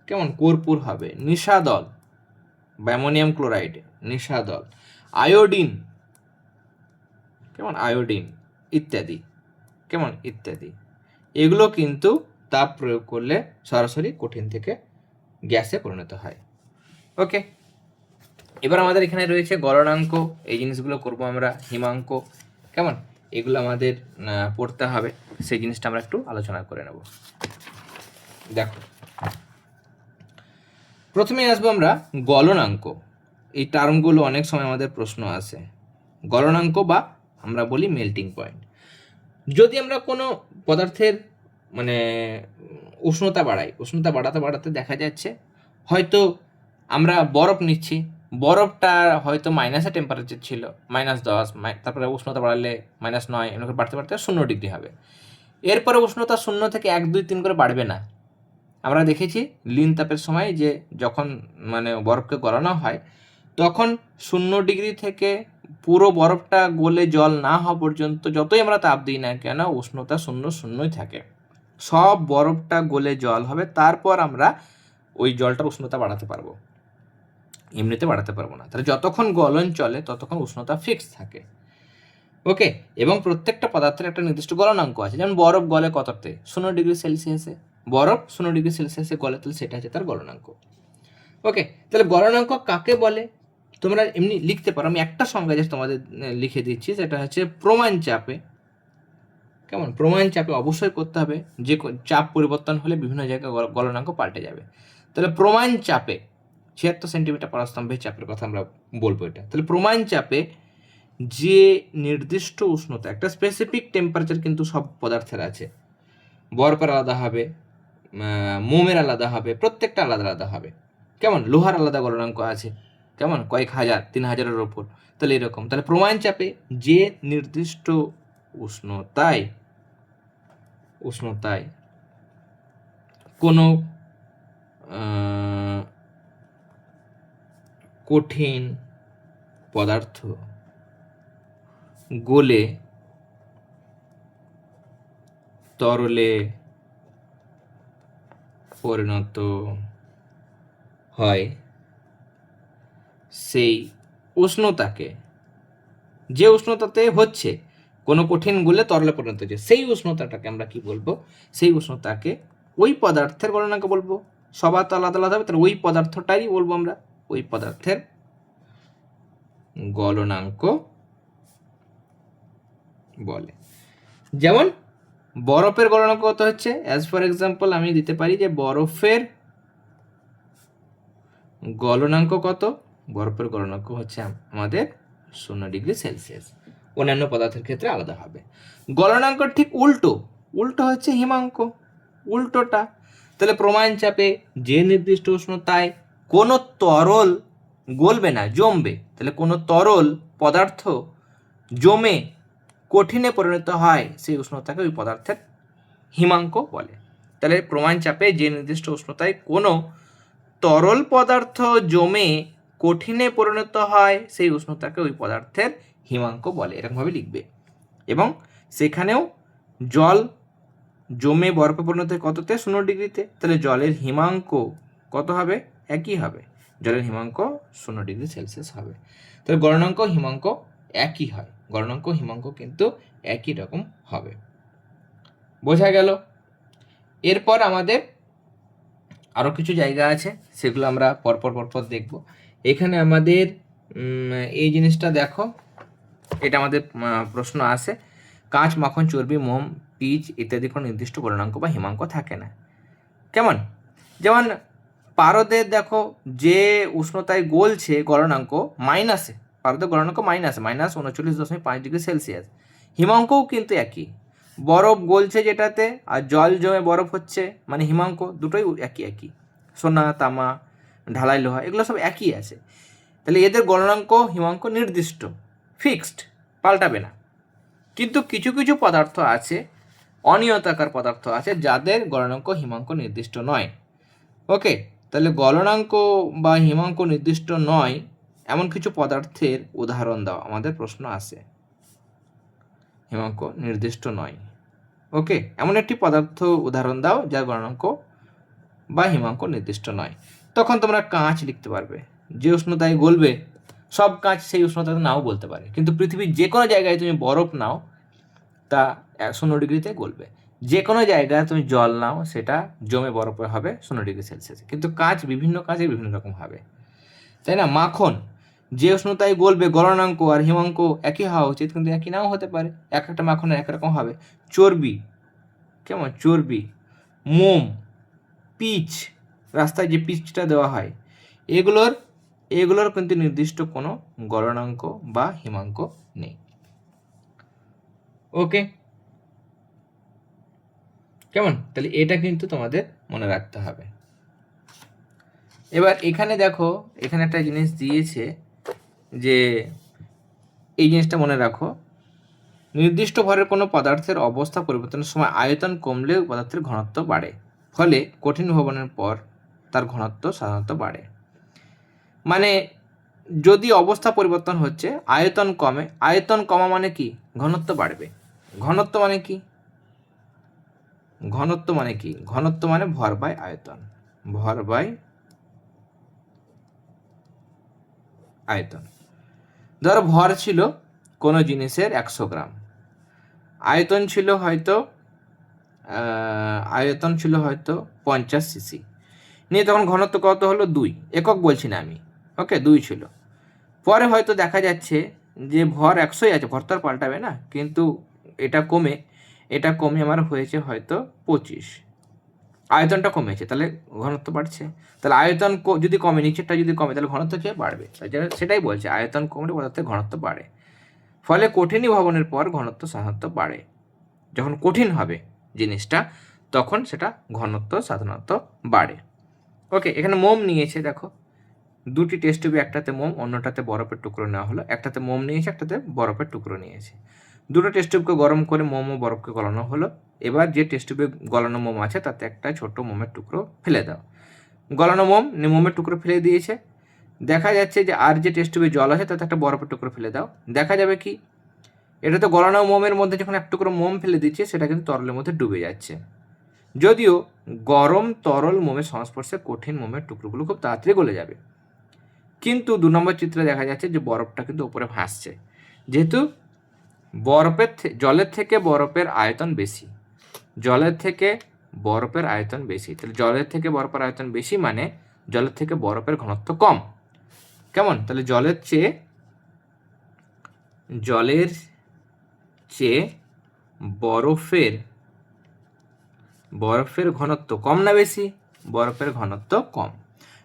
কেমন কর্পূর হবে। নিশাদল বা অ্যামোনিয়াম ক্লোরাইড, নিশাদল। আয়োডিন, কেমন আয়োডিন, ইত্যাদি, কেমন ইত্যাদি। এগুলো কিন্তু তাপ প্রয়োগ করলে সরাসরি কঠিন থেকে গ্যাসে পরিণত হয়। ওকে, এবার আমাদের এখানে রয়েছে গলনাঙ্ক, এই জিনিসগুলো করব আমরা। হিমাঙ্ক, কেমন, এগুলো আমাদের পড়তে হবে, সেই জিনিসটা আমরা একটু আলোচনা করে নেব। দেখো, প্রথমে আসবো আমরা গলনাঙ্ক। এই টার্মগুলো অনেক সময় আমাদের প্রশ্ন আসে। গলনাঙ্ক বা আমরা বলি মেল্টিং পয়েন্ট। যদি আমরা কোনো পদার্থের মানে উষ্ণতা বাড়াই, উষ্ণতা বাড়াতে বাড়াতে দেখা যাচ্ছে হয়তো আমরা বরফ নিচ্ছি, বরফটা হয়তো মাইনাসে টেম্পারেচার ছিল, -10, তারপরে উষ্ণতা বাড়ালে -9, এমন করে বাড়তে বাড়তে 0 ডিগ্রি হবে। এরপরে উষ্ণতা 0 থেকে 1, 2, 3 করে বাড়বে না। আমরা দেখেছি লিন তাপের সময় যে যখন মানে বরফকে গলানো হয় তখন 0 ডিগ্রি থেকে পুরো বরফটা গলে জল না হওয়া পর্যন্ত যতই আমরা তাপ দিই না কেন উষ্ণতা 0 থাকে। সব বরফটা গলে জল হবে, তারপর আমরা ওই জলটার উষ্ণতা বাড়াতে পারবো, এমনিতে বাড়াতে পারবো না। তাহলে যতক্ষণ গলন চলে ততক্ষণ উষ্ণতা ফিক্স থাকে। ওকে, এবং প্রত্যেকটা পদার্থের একটা নির্দিষ্ট গলনাঙ্ক আছে। যেমন বরফ গলে কততে? 0 ডিগ্রি সেলসিয়াসে। বরফ 0 ডিগ্রি সেলসিয়াসে গলে, তাহলে সেটা হচ্ছে তার গলনাঙ্ক। ওকে, তাহলে গলনাঙ্ক কাকে বলে তোমরা এমনি লিখতে পারো। আমি একটা সংজ্ঞা জাস্ট তোমাদের লিখে দিচ্ছি, সেটা হচ্ছে প্রমাণ চাপে, কেমন, প্রমাণ চাপে অবশ্যই করতে হবে, যে চাপ পরিবর্তন হলে বিভিন্ন জায়গায় গলনাঙ্ক পাল্টে যাবে। তাহলে প্রমাণ চাপে 76 সেন্টিমিটার পরাস্তম্ভের চাপের কথা আমরা বলবো এটা। তাহলে প্রমাণ চাপে যে নির্দিষ্ট উষ্ণতা, একটা স্পেসিফিক টেম্পারেচার কিন্তু সব পদার্থের আছে। বরফের আলাদা হবে, মোমের আলাদা হবে, প্রত্যেকটা আলাদা আলাদা হবে। কেমন, লোহার আলাদা গলনাঙ্ক আছে, কেমন, কয়েক হাজার, 3000-এর ওপর। তাহলে এরকম, তাহলে প্রমাণ চাপে যে নির্দিষ্ট উষ্ণতায় কোনো কঠিন পদার্থ গলে তরলে পরিণত হয়, সেই উষ্ণতাকে, যে উষ্ণতাতে হচ্ছে কোনো কঠিন গলে তরলে পরিণত হচ্ছে, সেই উষ্ণতাটাকে আমরা কি বলবো? সেই উষ্ণতাকে ওই পদার্থের গলনাঙ্ক বলবো। সবার তো আলাদা আলাদা হবে, তাহলে ওই পদার্থটাই বলবো আমরা, ওই পদার্থের গলনাঙ্ক বলে। যেমন বরফের গলনাঙ্ক কত হচ্ছে? অ্যাজ ফর এক্সাম্পল আমি দিতে পারি যে বরফের গলনাঙ্ক কত? বরফের গলনাঙ্ক হচ্ছে আমাদের 0 ডিগ্রি সেলসিয়াস। অন্যান্য পদার্থের ক্ষেত্রে আলাদা হবে। গলনাঙ্ক ঠিক উল্টো, উল্টো হচ্ছে হিমাঙ্ক, উল্টোটা। তাহলে প্রমাণ চাপে যে নির্দিষ্ট উষ্ণতায় কোনো তরল গলবে না, জমবে, তাহলে কোনো তরল পদার্থ জমে কঠিনে পরিণত হয়, সেই উষ্ণতাকে ওই পদার্থের হিমাঙ্ক বলে। তাহলে প্রমাণ চাপে যে নির্দিষ্ট উষ্ণতায় কোনো তরল পদার্থ জমে কঠিনে পরিণত হয়, সেই উষ্ণতাকে ওই পদার্থের হিমাঙ্ক বলে, এরকমভাবে লিখবে। এবং সেখানেও জল জমে বরফে পরিণত হয় কততে? 0 ডিগ্রিতে। তাহলে জলের হিমাঙ্ক কত হবে? একই হবে। জলের হিমাঙ্ক 0°C হবে। তাহলে গলনাঙ্ক হিমাঙ্ক একই হয়, গলনাঙ্ক হিমাঙ্ক কিন্তু একই রকম হবে। বোঝা গেল? এরপর আমাদের আরও কিছু জায়গা আছে, সেগুলো আমরা পরপর দেখব। এখানে আমাদের এই জিনিসটা দেখো, এটা আমাদের প্রশ্ন আসে, কাঁচ, মাখন, চর্বি, মোম, পিচ ইত্যাদি কোনো নির্দিষ্ট গলনাঙ্ক বা হিমাঙ্ক থাকে না। কেমন? যেমন পারদের দেখো যে উষ্ণতায় গলছে গলনাঙ্ক মাইনাসে, পারদের গলনাঙ্ক -39.5°C। হিমাঙ্কও কিন্তু একই, বরফ গলছে যেটাতে আর জল জমে বরফ হচ্ছে, মানে হিমাঙ্ক দুটোই একই। সোনা, তামা, ঢালাই লোহা এগুলো সব একই আছে। তাহলে এদের গলনাঙ্ক হিমাঙ্ক নির্দিষ্ট, ফিক্সড, পাল্টাবে না। কিন্তু কিছু কিছু পদার্থ আছে, অনিয়তাকার পদার্থ আছে, যাদের গলনাঙ্ক হিমাঙ্ক নির্দিষ্ট নয়। ওকে, তাহলে গলনাঙ্ক বা হিমাঙ্ক নির্দিষ্ট নয় এমন কিছু পদার্থের উদাহরণ দাও, আমাদের প্রশ্ন আসে। হিমাঙ্ক নির্দিষ্ট নয়, ওকে, এমন একটি পদার্থ উদাহরণ দাও যার গলনাঙ্ক বা হিমাঙ্ক নির্দিষ্ট নয়। তখন তোমরা কাঁচ লিখতে পারবে, যে উষ্ণতায় গলবে। সব কাঁচ সেই উষ্ণতাতে নাও বলতে পারে, কিন্তু পৃথিবীর যে কোনো জায়গায় তুমি বরফ নাও তা 0°তে গলবে। যে কোনো জায়গায় তুমি জল নাও সেটা জমে বরফে হবে 0°C। কিন্তু কাঁচ, বিভিন্ন কাঁচে বিভিন্ন রকম হবে, তাই না? মাখন যে উষ্ণতায় গলবে, গলনাঙ্ক আর হিমাঙ্ক একই হওয়া উচিত, কিন্তু একই নাও হতে পারে, এক একটা মাখনের একরকম হবে। চর্বি, কেমন? চর্বি, মোম, পিচ, রাস্তায় যে পিচটা দেওয়া হয়, এগুলোর কিন্তু নির্দিষ্ট কোনো গলনাঙ্ক বা হিমাঙ্ক নেই। ওকে, কেমন? তাহলে এটা কিন্তু তোমাদের মনে রাখতে হবে। এবার এখানে দেখো, এখানে একটা জিনিস দিয়েছে যে এই জিনিসটা মনে রাখো, নির্দিষ্ট ভরের কোনো পদার্থের অবস্থা পরিবর্তনের সময় আয়তন কমলে পদার্থের ঘনত্ব বাড়ে, ফলে কঠিন ভবনের পর তার ঘনত্ব সাধারণত বাড়ে। মানে যদি অবস্থা পরিবর্তন হচ্ছে, আয়তন কমে, আয়তন কমা মানে কি? ঘনত্ব বাড়বে। ঘনত্ব মানে কি? ঘনত্ব মানে কি? ঘনত্ব মানে ভর বাই আয়তন, ভর বাই আয়তন। ধরো ভর ছিল কোনো জিনিসের 100 গ্রাম, আয়তন ছিল হয়তো 50 সিসি, নিয়ে তখন ঘনত্ব কত হলো? 2, একক বলছি না আমি, ওকে, 2 ছিল। পরে হয়তো দেখা যাচ্ছে যে ভর 100ই আছে, ভর তো আর পাল্টাবে না, কিন্তু এটা কমে আমার হয়েছে হয়তো 25, আয়তনটা কমেছে, তাহলে ঘনত্ব বাড়ছে। তাহলে আয়তন যদি কমে, নিচেরটা যদি কমে, তাহলে ঘনত্ব কে বাড়বে? সেটাই বলছে, আয়তন কমলে পদার্থের ঘনত্ব বাড়ে, ফলে কঠিনী ভবনের পর ঘনত্ব সাধারণত বাড়ে। যখন কঠিন হবে জিনিসটা, তখন সেটা ঘনত্ব সাধারণত বাড়ে। ওকে, এখানে মোম নিয়েছে, দেখো দুটি টেস্ট টিউবে, একটাতে মোম, অন্যটাতে বরফের টুকরো নেওয়া হলো। একটাতে মোম নিয়েছে, একটাতে বরফের টুকরো নিয়েছে। দুটো টেস্ট টিউবকে গরম করে মোম ও বরফকে গলানো হলো। এবার যে টেস্ট টিউবে গলানো মোম আছে তাতে একটা ছোট মোমের টুকরো ফেলে দাও। গলানো মোমের টুকরো ফেলে দিয়েছে। দেখা যাচ্ছে যে আর যে টেস্ট টিউবে জল আছে তাতে একটা বরফের টুকরো ফেলে দাও। দেখা যাবে কি, এটা তো গলানো মোমের মধ্যে যখন এক টুকরো মোম ফেলে দিচ্ছে, সেটা কিন্তু তরলের মধ্যে ডুবে যাচ্ছে। যদিও গরম তরল মোমের সংস্পর্শে কঠিন মোমের টুকরোগুলো খুব তাড়াতাড়ি গলে যাবে, কিন্তু 2 নম্বর চিত্রে দেখা যাচ্ছে যে বরফটা কিন্তু উপরে ভাসছে। যেহেতু জলের থেকে বরফের আয়তন বেশি, তাহলে জলের থেকে বরফের আয়তন বেশি মানে জলের থেকে বরফের ঘনত্ব কম। কেমন? তাহলে জলের চেয়ে বরফের ঘনত্ব কম না বেশি? বরফের ঘনত্ব কম।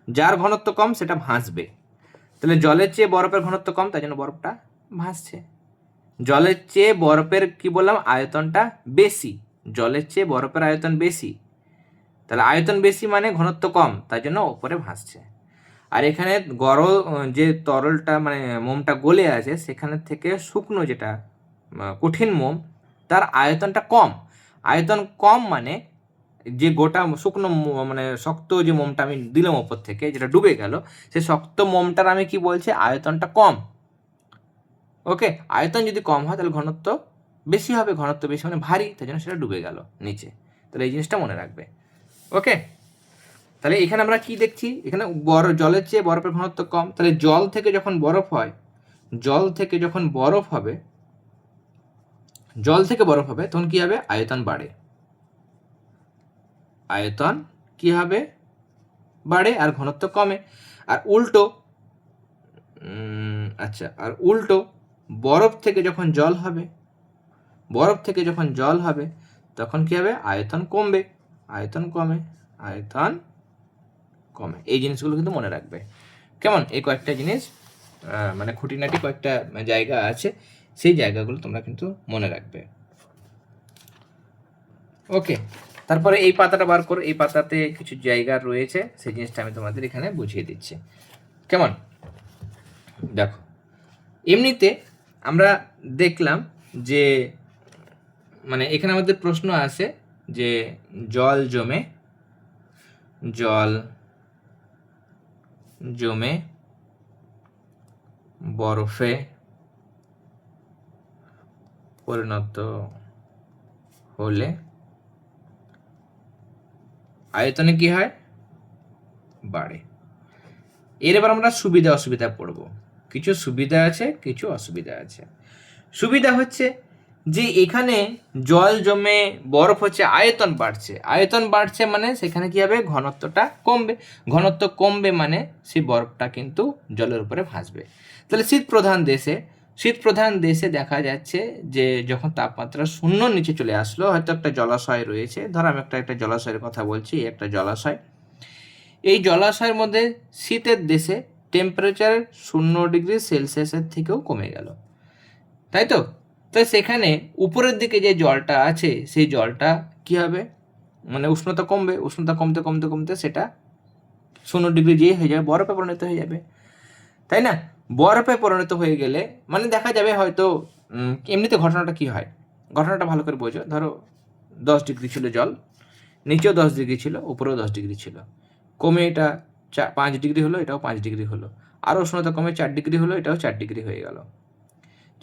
যার ঘনত্ব কম সেটা ভাসবে। তাহলে জলের চেয়ে বরফের ঘনত্ব কম, তাই জন্য বরফটা ভাসছে। জলের চেয়ে বরফের কি বললাম? আয়তনটা বেশি। জলের চেয়ে বরফের আয়তন বেশি, তাহলে আয়তন বেশি মানে ঘনত্ব কম, তাই জন্য উপরে ভাসছে। আর এখানে যে তরলটা মানে মোমটা গলে আছে, সেখানে থেকে শুকনো যেটা কঠিন মোম, তার আয়তনটা কম। আয়তন কম মানে যে গোটা শুকনো মানে শক্ত যে মোমটা আমি দিলাম ওপর থেকে, যেটা ডুবে গেল, সেই শক্ত মোমটার আমি কি বলছি? আয়তনটা কম। ওকে, আয়তন যদি কম হয় তাহলে ঘনত্ব বেশি হবে, ঘনত্ব বেশি মানে ভারী, তাই জন্য সেটা ডুবে গেল নিচে। তাহলে এই জিনিসটা মনে রাখবে। ওকে, তাহলে এখানে আমরা কি দেখছি, এখানে জলের চেয়ে বরফের ঘনত্ব কম, তাহলে জল থেকে যখন বরফ হয়, জল থেকে যখন বরফ হবে, জল থেকে বরফ হবে তখন কি হবে, আয়তন বাড়ে, আয়তন কি হবে, বাড়ে, আর ঘনত্ব কমে। আর উল্টো আচ্ছা, আর উল্টো বরফ থেকে যখন জল হবে, বরফ থেকে যখন জল হবে তখন কি হবে, আয়তন কমবে, আয়তন কমে, আয়তন কমে। এই জিনিসগুলো কিন্তু মনে রাখবে, কেমন? এই কয়েকটা জিনিস মানে খুঁটিনাটি কয়েকটা জায়গা আছে, সেই জায়গাগুলো তোমরা কিন্তু মনে রাখবে। ওকে, তারপরে এই পাতাটা বার করো, এই পাতাতে কিছু জায়গা রয়েছে, সেই জিনিসটা আমি তোমাদের এখানে বুঝিয়ে দিচ্ছি, কেমন? দেখো, এমনিতে আমরা দেখলাম যে মানে এখানে আমাদের প্রশ্ন আসে যে জল জমে বরফে পরিণত হলে আয়তনে কি হয়, বাড়ে। এর এবার আমরা সুবিধা অসুবিধা পড়ব। কিছু সুবিধা আছে, কিছু অসুবিধা আছে। সুবিধা হচ্ছে যে এখানে জল জমে বরফ হচ্ছে, আয়তন বাড়ছে, আয়তন বাড়ছে মানে সেখানে কি হবে, ঘনত্বটা কমবে, ঘনত্ব কমবে মানে সেই বরফটা কিন্তু জলের উপরে ভাসবে। তাহলে শীত প্রধান দেশে দেখা যাচ্ছে যে যখন তাপমাত্রা শূন্যর নিচে চলে আসলো, হয়তো একটা জলাশয় রয়েছে, ধর আমি একটা জলাশয়ের কথা বলছি, একটা জলাশয়, এই জলাশয়ের মধ্যে শীতের দেশে টেম্পারেচার 0 ডিগ্রি সেলসিয়াসের থেকেও কমে গেল, তাই তো? তো সেখানে উপরের দিকে যে জলটা আছে সেই জলটা কি হবে, মানে উষ্ণতা কমবে, উষ্ণতা কমতে কমতে কমতে সেটা 0 ডিগ্রি যেয়ে হয়ে যাবে, বরফে পরিণত হয়ে যাবে, তাই না? বরফে পরিণত হয়ে গেলে মানে দেখা যাবে হয়তো এমনিতে ঘটনাটা কি হয়, ঘটনাটা ভালো করে বোঝো। ধরো 10 ডিগ্রি ছিল জল, নিচেও 10 ডিগ্রি ছিল, উপরেও 10 ডিগ্রি ছিল, কমে এটা 5 ডিগ্রি হলো, এটাও 5 ডিগ্রি হলো, আরও উষ্ণতা কমে 4 ডিগ্রি হলো, এটাও 4 ডিগ্রি হয়ে গেল।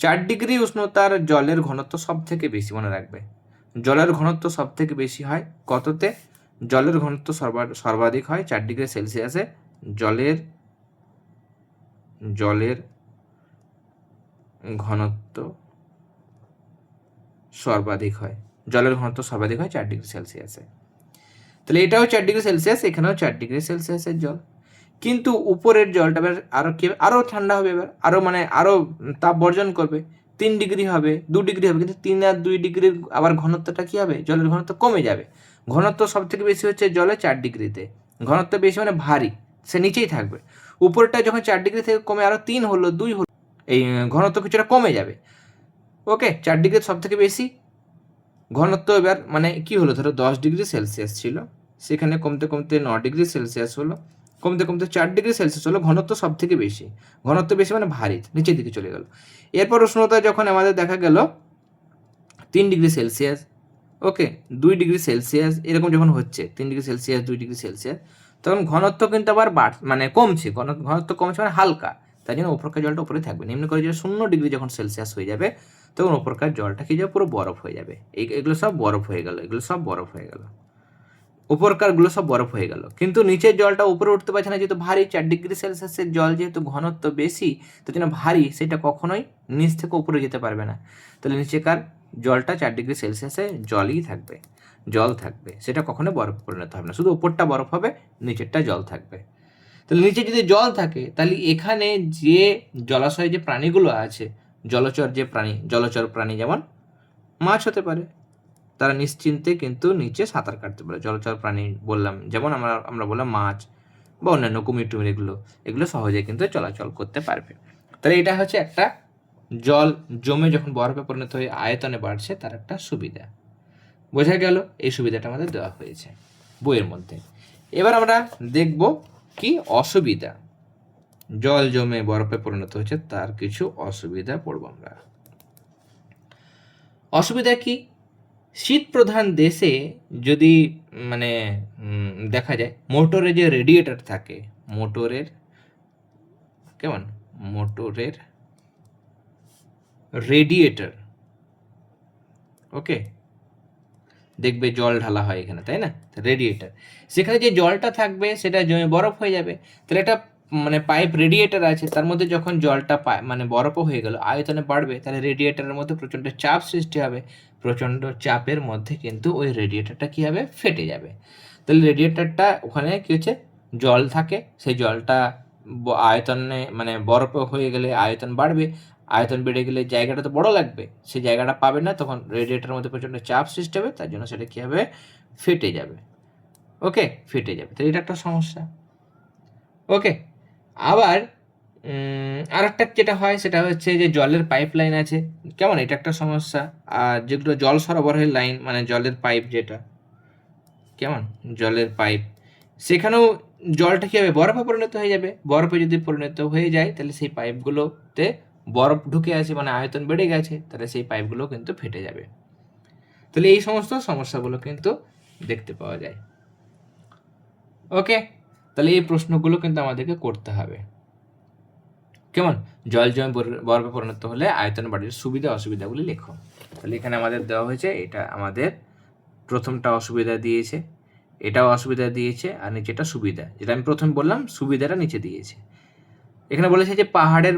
4 ডিগ্রি উষ্ণতার জলের ঘনত্ব সব থেকে বেশি, মনে রাখবে, জলের ঘনত্ব সব থেকে বেশি হয় কততে, জলের ঘনত্ব সর্বাধিক হয় 4 ডিগ্রি সেলসিয়াসে, জলের ঘনত্ব সর্বাধিক হয়, জলের ঘনত্ব সর্বাধিক হয় 4 ডিগ্রি সেলসিয়াসে। তাহলে এটাও 4 ডিগ্রি সেলসিয়াস, এখানেও 4 ডিগ্রি সেলসিয়াসের জল। কিন্তু উপরের জলটা এবার আরও কি হবে, আরও ঠান্ডা হবে, এবার আরও মানে আরও তাপ বর্জন করবে, 3 ডিগ্রি হবে, 2 ডিগ্রি হবে, কিন্তু 3 আর 2 ডিগ্রির আবার ঘনত্বটা কি হবে, জলের ঘনত্ব কমে যাবে। ঘনত্ব সব থেকে বেশি হচ্ছে জলে 4 ডিগ্রিতে, ঘনত্ব বেশি মানে ভারী, সে নিচেই থাকবে। উপরটা যখন 4 ডিগ্রি থেকে কমে আরও 3 হলো, 2 হলো, এই ঘনত্ব কিছুটা কমে যাবে। ওকে, 4 ডিগ্রি সব থেকে বেশি ঘনত্ব, এবার মানে কি হলো, ধরো 10 ডিগ্রি সেলসিয়াস ছিল, সেখানে কমতে কমতে 9 ডিগ্রি সেলসিয়াস হলো, কমতে কমতে 4 ডিগ্রি সেলসিয়াস হলো, ঘনত্ব সব থেকে বেশি, ঘনত্ব বেশি মানে ভারী, নিচের দিকে চলে গেল। এরপর উষ্ণতা যখন আমাদের দেখা গেল 3 ডিগ্রি সেলসিয়াস, ওকে, 2 ডিগ্রি সেলসিয়াস, এরকম যখন হচ্ছে 3 ডিগ্রি সেলসিয়াস, 2 ডিগ্রি সেলসিয়াস, তখন ঘনত্ব কিন্তু আবার মানে কমছে, ঘনত্ব কমছে মানে হালকা, তাই জন্য উপরকার জলটা উপরে থাকবে। এমনি করে যে 0 ডিগ্রি যখন সেলসিয়াস হয়ে যাবে তখন উপরকার জলটা কি যাবে, পুরো বরফ হয়ে যাবে। এগুলো সব বরফ হয়ে গেল, এগুলো সব বরফ হয়ে গেল, উপরকারগুলো সব বরফ হয়ে গেল। কিন্তু নিচের জলটা উপরে উঠতে পারছে না, যেহেতু ভারী, 4 ডিগ্রি সেলসিয়াসের জল যেহেতু ঘনত্ব বেশি, তো যেন ভারী, সেটা কখনোই নিচ থেকে উপরে যেতে পারবে না। তাহলে নিচেকার জলটা 4 ডিগ্রি সেলসিয়াসে জলই থাকবে, জল থাকবে, সেটা কখনো বরফ পরিণত হবে না, শুধু উপরটা বরফ হবে, নিচেরটা জল থাকবে। তাহলে নিচে যদি জল থাকে, তাহলে এখানে যে জলাশয়ে যে প্রাণীগুলো আছে, জলচর প্রাণী যেমন মাছ হতে পারে, তারা নিশ্চিন্তে কিন্তু নিচে সাঁতার কাটতে পারে। জলচর প্রাণী বললাম, যেমন আমরা বললাম মাছ বা অন্যান্য কুমির টুমির, এগুলো সহজে কিন্তু চলাচল করতে পারবে। তাহলে এটা হচ্ছে একটা জল জমে যখন বরফে পরিণত হয়ে আয়তনে বাড়ছে, তার একটা সুবিধা। বোঝা গেল? এই সুবিধাটা আমাদের দেওয়া হয়েছে বইয়ের মধ্যে। এবার আমরা দেখব কি অসুবিধা, জল জমে বরফে পরিণত হচ্ছে তার কিছু অসুবিধা পড়ব আমরা। অসুবিধা কি? শীত প্রধান দেশে যদি মানে দেখা যায় মোটরে যে রেডিয়েটর থাকে, মোটরের রেডিয়েটর, ওকে, দেখবে জল ঢালা হয় এখানে, তাই না? রেডিয়েটার, সেখানে যে জলটা থাকবে সেটা জমে বরফ হয়ে যাবে। তাহলে একটা মানে পাইপ রেডিয়েটার আছে, তার মধ্যে যখন জলটা মানে বরফও হয়ে গেল, আয়তনে বাড়বে, তাহলে রেডিয়েটারের মধ্যে প্রচণ্ড চাপ সৃষ্টি হবে। প্রচণ্ড চাপের মধ্যে কিন্তু ওই রেডিয়েটারটা কী হবে, ফেটে যাবে। তাহলে রেডিয়েটারটা ওখানে কী হচ্ছে, জল থাকে, সেই জলটা আয়তনে মানে বরফ হয়ে গেলে আয়তন বাড়বে, আয়তন বেড়ে গেলে জায়গাটা তো বড় লাগবে, সেই জায়গাটা পাবে না, তখন রেডিয়েটারের মধ্যে প্রচণ্ড চাপ সৃষ্টি হবে, তার জন্য সেটা কী হবে, ফেটে যাবে। ওকে, ফেটে যাবে, তো এটা একটা সমস্যা। ওকে, আবার আর একটা যেটা হয় সেটা হচ্ছে যে জলের পাইপ লাইন আছে, কেমন, এটা একটা সমস্যা। আর যেগুলো জল সরবরাহের লাইন মানে জলের পাইপ যেটা, কেমন, জলের পাইপ, সেখানেও জলটা কী হবে, বরফে পরিণত হয়ে যাবে। বরফে যদি পরিণত হয়ে যায় তাহলে সেই পাইপগুলোতে বরফ ঢুকে আছে, মানে আয়তন বেড়ে গেছে, তাহলে সেই পাইপগুলো কিন্তু ফেটে যাবে। তাহলে এই সমস্ত সমস্যাগুলো কিন্তু দেখতে পাওয়া যায়। ওকে, তাহলে এই প্রশ্নগুলো কিন্তু আমাদেরকে করতে হবে। কেমন, জল জমে বরফে পরিণত হলে আয়তন বাড়ির সুবিধা অসুবিধাগুলি লেখো। তাহলে এখানে আমাদের দেওয়া হয়েছে, এটা আমাদের প্রথমটা অসুবিধা দিয়েছে, এটাও অসুবিধা দিয়েছে, আর নিচেটা সুবিধা, যেটা আমি প্রথম বললাম সুবিধাটা নিচে দিয়েছে। এখানে বলেছে যে পাহাড়ের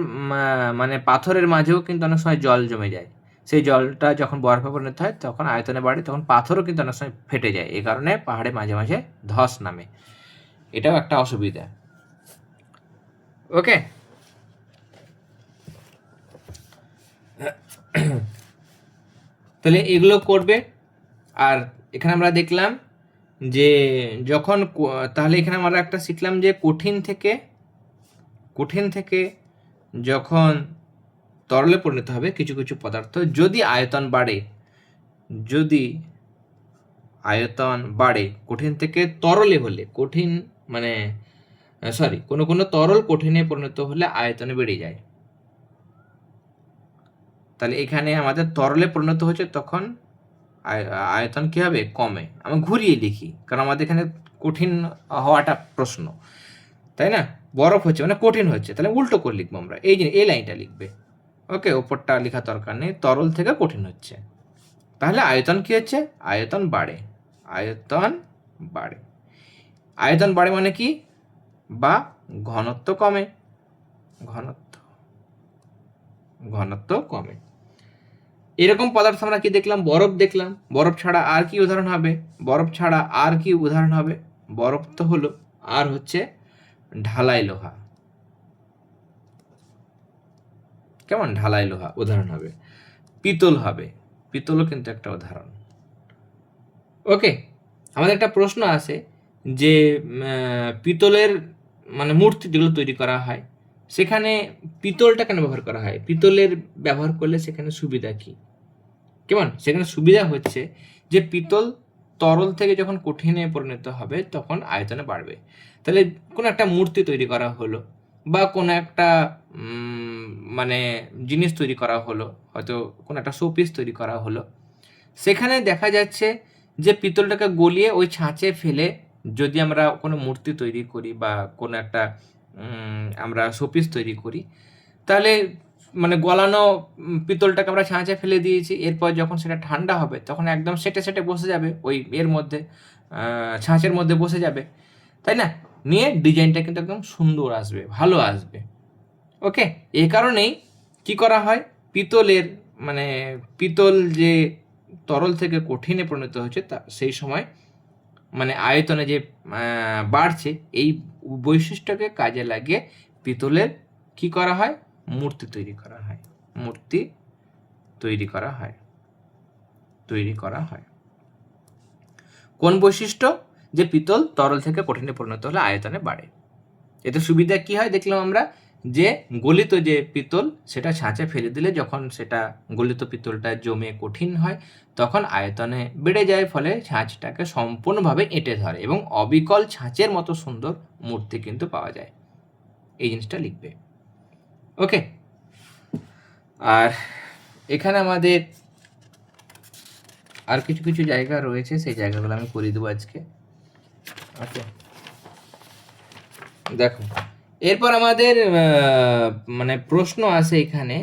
মানে পাথরের মাঝেও কিন্তু অনেক সময় জল জমে যায়, সেই জলটা যখন বরফে পরিণত হয় তখন আয়তনে বাড়ে, তখন পাথরও কিন্তু অনেক সময় ফেটে যায়, এই কারণে পাহাড়ে মাঝে মাঝে ধস নামে, এটাও একটা অসুবিধা। ওকে, তাহলে এগুলো করবে। আর এখানে আমরা দেখলাম যে যখন তাহলে এখানে আমরা একটা শিখলাম যে কঠিন থেকে যখন তরলে পরিণত হবে কিছু কিছু পদার্থ, যদি আয়তন বাড়ে কঠিন থেকে তরলে হলে, কঠিন মানে কোনো তরল কঠিনে পরিণত হলে আয়তনে বেড়ে যায়। তাহলে এখানে আমাদের তরলে পরিণত হচ্ছে, তখন আয়তন কী হবে, কমে। আমি ঘুরিয়ে লিখি, কারণ আমাদের এখানে কঠিন হওয়াটা প্রশ্ন, তাই না? বরফ হচ্ছে মানে কঠিন হচ্ছে, তাহলে উল্টো করে লিখবো আমরা, এই লাইনটা লিখবে। ওকে, ওপরটা লেখা দরকার নেই, তরল থেকে কঠিন হচ্ছে, তাহলে আয়তন কী হচ্ছে, আয়তন বাড়ে। আয়তন বাড়ে মানে কি, বা ঘনত্ব কমে, ঘনত্ব কমে। এরকম পদার্থ আমরা কি দেখলাম, বরফ দেখলাম। বরফ ছাড়া আর কি উদাহরণ হবে, বরফ তো হলো, আর হচ্ছে ঢালাই লোহা। কেমন, ঢালাই লোহা উদাহরণ হবে। পিতল হবে, পিতলও কিন্তু একটা উদাহরণ। ওকে, আমাদের একটা প্রশ্ন আছে যে পিতলের মানে মূর্তি যেগুলো তৈরি করা হয়, সেখানে পিতলটা কেন ব্যবহার করা হয়, পিতলের ব্যবহার করলে সেখানে সুবিধা কি? কেমন, সেখানে সুবিধা হচ্ছে যে পিতল তরল থেকে যখন কঠিনে পরিণত হবে তখন আয়তনে বাড়বে। তাহলে কোনো একটা মূর্তি তৈরি করা হলো, বা কোনো একটা মানে জিনিস তৈরি করা হলো, হয়তো কোনো একটা শোপিস তৈরি করা হলো, সেখানে দেখা যাচ্ছে যে পিতলটাকে গলিয়ে ওই ছাঁচে ফেলে যদি আমরা কোনো মূর্তি তৈরি করি বা কোনো একটা আমরা শোপিস তৈরি করি, তাহলে মানে গলানো পিতলটাকে আমরা ছাঁচে ফেলে দিয়েছি, এরপর যখন সেটা ঠান্ডা হবে তখন একদম সেটে বসে যাবে ওই এর মধ্যে, ছাঁচের মধ্যে বসে যাবে, তাই না? নিয়ে ডিজাইনটা কিন্তু একদম সুন্দর আসবে, ভালো আসবে। ওকে, এই কারণেই কি করা হয়, পিতল যে তরল থেকে কঠিনে পরিণত হচ্ছে তা সেই সময় মানে আয়তনে যে বাড়ছে, এই বৈশিষ্ট্যকে কাজে লাগিয়ে পিতলের কি করা হয়, মূর্তি তৈরি করা হয়। কোন বৈশিষ্ট্য, যে পিতল তরল থেকে কঠিনে পরিণত হলে আয়তনে বাড়ে। এতে সুবিধা কি হয় দেখলাম আমরা, যে গলিত যে পিতল সেটা ছাঁচে ফেলে দিলে যখন সেটা গলিত পিতলটা জমে কঠিন হয় তখন আয়তনে বেড়ে যায়, ফলে ছাঁচটাকে সম্পূর্ণভাবে এঁটে ধরে এবং অবিকল ছাঁচের মতো সুন্দর মূর্তি কিন্তু পাওয়া যায়। এই জিনিসটা লিখবে। ওকে, আর এখানে আমাদের আর কিছু কিছু জায়গা রয়েছে, সেই জায়গাগুলো আমি করে দেবো আজকে। ওকে, দেখো, এরপর আমাদের মানে প্রশ্ন আছে এখানে,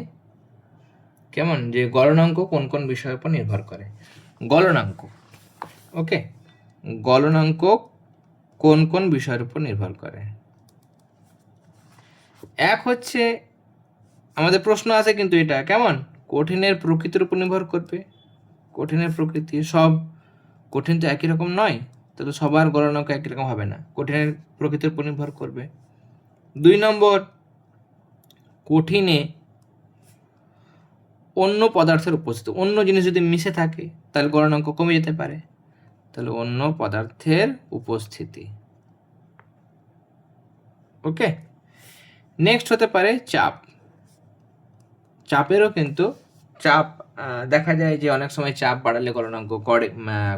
কেমন, যে গলনাঙ্ক কোন কোন বিষয়ের উপর নির্ভর করে। গলনাঙ্ক ওকে, গলনাঙ্ক কোন কোন বিষয়ের উপর নির্ভর করে? এক হচ্ছে আমাদের প্রশ্ন আছে কিন্তু এটা কেমন, কঠিনের প্রকৃতির উপর নির্ভর করবে। কঠিনের প্রকৃতি, সব কঠিন তো একই রকম নয়, তাহলে সবার গলনাঙ্ক একই রকম হবে না, কঠিনের প্রকৃতির উপর নির্ভর করবে। 2 নম্বর, কঠিনে অন্য পদার্থের উপস্থিতি, অন্য জিনিস যদি মিশে থাকে তাহলে গলনাঙ্ক কমে যেতে পারে, তাহলে অন্য পদার্থের উপস্থিতি। ওকে, নেক্সট হতে পারে চাপ। চাপেরও কিন্তু চাপ দেখা যায় যে অনেক সময় চাপ বাড়ালে গলনাঙ্ক